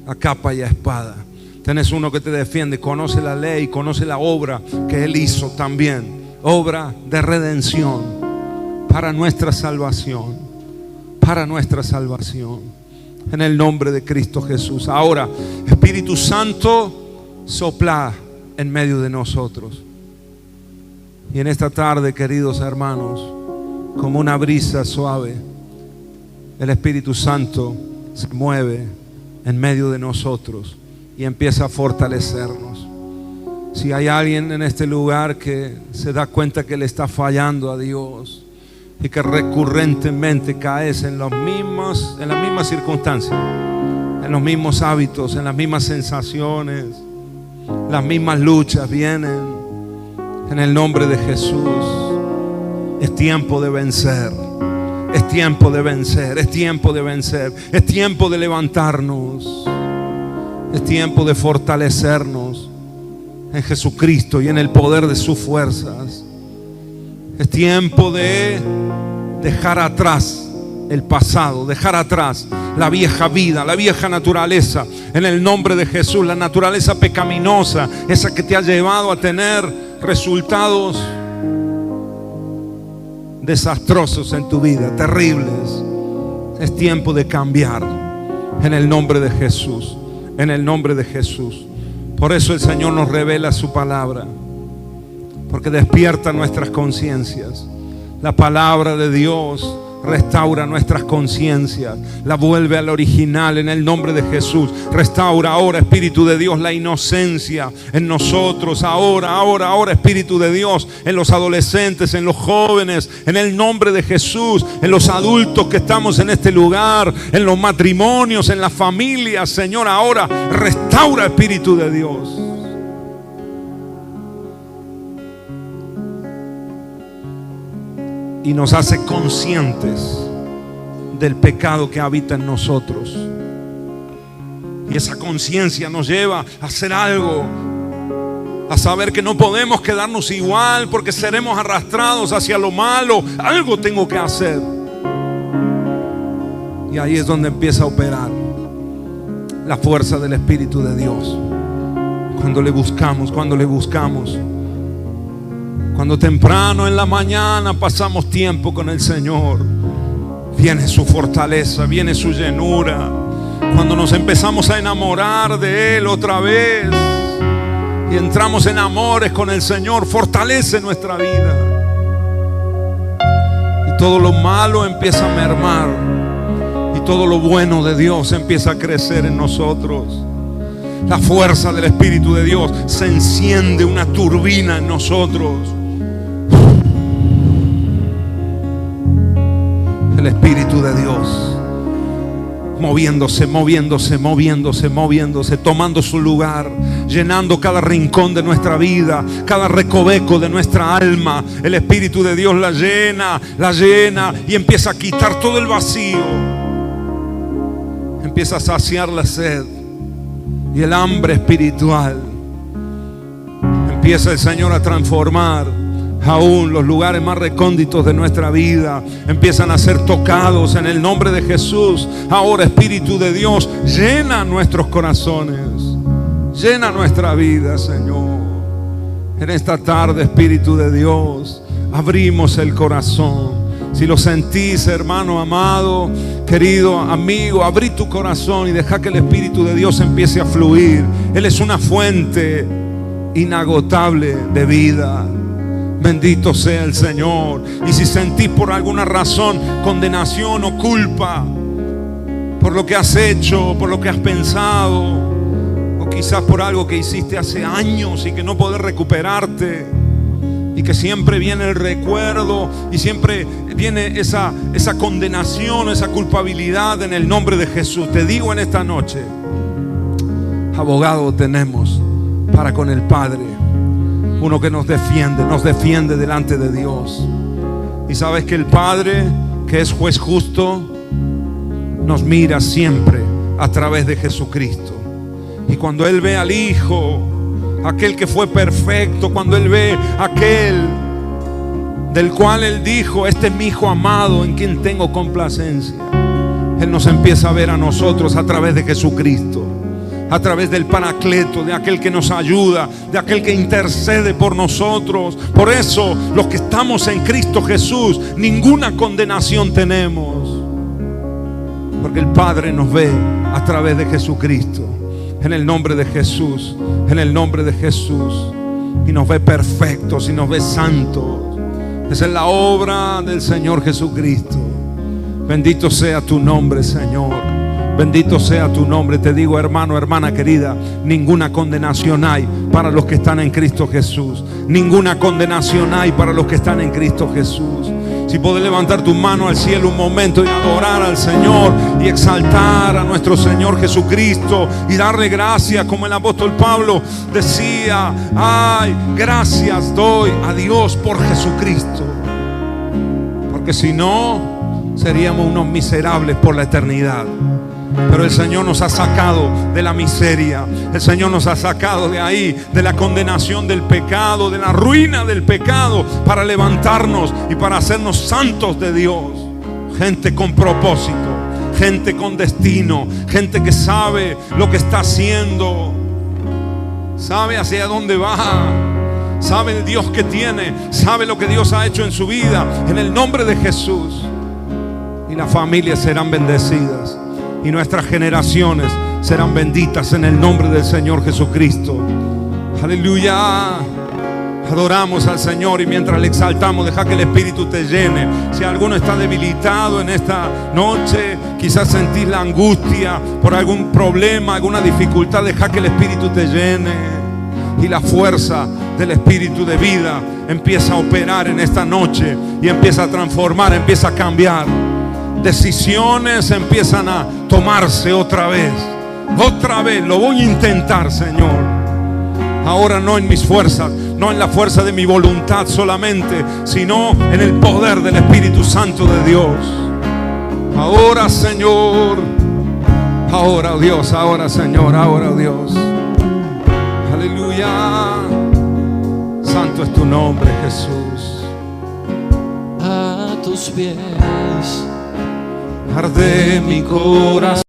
a capa y a espada. Tenés uno que te defiende, conoce la ley, conoce la obra que Él hizo también. Obra de redención para nuestra salvación. Para nuestra salvación. En el nombre de Cristo Jesús. Ahora, Espíritu Santo, sopla en medio de nosotros. Y en esta tarde, queridos hermanos, como una brisa suave, el Espíritu Santo se mueve en medio de nosotros y empieza a fortalecernos. Si hay alguien en este lugar que se da cuenta que le está fallando a Dios y que recurrentemente caes en las mismas circunstancias, en los mismos hábitos, en las mismas sensaciones, las mismas luchas vienen, en el nombre de Jesús, es tiempo de vencer. Es tiempo de vencer, es tiempo de vencer, es tiempo de levantarnos, es tiempo de fortalecernos en Jesucristo y en el poder de sus fuerzas. Es tiempo de dejar atrás el pasado, dejar atrás la vieja vida, la vieja naturaleza, en el nombre de Jesús, la naturaleza pecaminosa, esa que te ha llevado a tener resultados desastrosos en tu vida, terribles. Es tiempo de cambiar en el nombre de Jesús, en el nombre de Jesús. Por eso el Señor nos revela su palabra, porque despierta nuestras conciencias. La palabra de Dios restaura nuestras conciencias, la vuelve al original en el nombre de Jesús. Restaura ahora, Espíritu de Dios, la inocencia en nosotros. Ahora, Espíritu de Dios, en los adolescentes, en los jóvenes, en el nombre de Jesús, en los adultos que estamos en este lugar, en los matrimonios, en las familias. Señor, ahora restaura, Espíritu de Dios. Y nos hace conscientes del pecado que habita en nosotros. Y esa conciencia nos lleva a hacer algo, a saber que no podemos quedarnos igual, porque seremos arrastrados hacia lo malo. Algo tengo que hacer. Y ahí es donde empieza a operar la fuerza del Espíritu de Dios. Cuando le buscamos. Cuando temprano en la mañana pasamos tiempo con el Señor, viene su fortaleza, viene su llenura. Cuando nos empezamos a enamorar de Él otra vez y entramos en amores con el Señor, fortalece nuestra vida. Y todo lo malo empieza a mermar y todo lo bueno de Dios empieza a crecer en nosotros. La fuerza del Espíritu de Dios, se enciende una turbina en nosotros. El Espíritu de Dios moviéndose, tomando su lugar, llenando cada rincón de nuestra vida, cada recoveco de nuestra alma. El Espíritu de Dios la llena y empieza a quitar todo el vacío, empieza a saciar la sed y el hambre espiritual. Empieza el Señor a transformar aún los lugares más recónditos de nuestra vida, empiezan a ser tocados en el nombre de Jesús. Ahora, Espíritu de Dios, llena nuestros corazones, llena nuestra vida, Señor. En esta tarde, Espíritu de Dios, abrimos el corazón. Si lo sentís, hermano amado, querido amigo, abrí tu corazón y deja que el Espíritu de Dios empiece a fluir. Él es una fuente inagotable de vida. Bendito sea el Señor. Y si sentís por alguna razón condenación o culpa por lo que has hecho, por lo que has pensado, o quizás por algo que hiciste hace años y que no podés recuperarte, y que siempre viene el recuerdo y siempre viene esa condenación, esa culpabilidad. En el nombre de Jesús te digo en esta noche, abogado tenemos para con el Padre, uno que nos defiende delante de Dios. Y sabes que el Padre, que es juez justo, nos mira siempre a través de Jesucristo. Y cuando Él ve al Hijo, aquel que fue perfecto, cuando Él ve aquel del cual Él dijo: este es mi Hijo amado en quien tengo complacencia, Él nos empieza a ver a nosotros a través de Jesucristo, a través del Paracleto, de aquel que nos ayuda, de aquel que intercede por nosotros. Por eso los que estamos en Cristo Jesús, ninguna condenación tenemos, porque el Padre nos ve a través de Jesucristo. En el nombre de Jesús, en el nombre de Jesús. Y nos ve perfectos y nos ve santos. Esa es la obra del Señor Jesucristo. Bendito sea tu nombre, Señor. Bendito sea tu nombre. Te digo, hermano, hermana querida, ninguna condenación hay para los que están en Cristo Jesús. Ninguna condenación hay para los que están en Cristo Jesús. Si puedes levantar tu mano al cielo un momento y adorar al Señor y exaltar a nuestro Señor Jesucristo y darle gracias, como el apóstol Pablo decía: ay, gracias doy a Dios por Jesucristo, porque si no seríamos unos miserables por la eternidad. Pero el Señor nos ha sacado de la miseria. El Señor nos ha sacado de ahí, de la condenación del pecado, de la ruina del pecado, para levantarnos y para hacernos santos de Dios. Gente con propósito, gente con destino, gente que sabe lo que está haciendo, sabe hacia dónde va, sabe el Dios que tiene, sabe lo que Dios ha hecho en su vida. En el nombre de Jesús. Y las familias serán bendecidas y nuestras generaciones serán benditas en el nombre del Señor Jesucristo. Aleluya. Adoramos al Señor y mientras le exaltamos, deja que el Espíritu te llene. Si alguno está debilitado en esta noche, quizás sentís la angustia por algún problema, alguna dificultad, deja que el Espíritu te llene. Y la fuerza del Espíritu de vida empieza a operar en esta noche y empieza a transformar, empieza a cambiar. Decisiones empiezan a tomarse otra vez. Otra vez lo voy a intentar, Señor. Ahora no en mis fuerzas, no en la fuerza de mi voluntad solamente, sino en el poder del Espíritu Santo de Dios. Ahora, Señor. Ahora, oh Dios. Ahora, Señor. Ahora, oh Dios. Aleluya. Santo es tu nombre, Jesús. A tus pies arde mi corazón.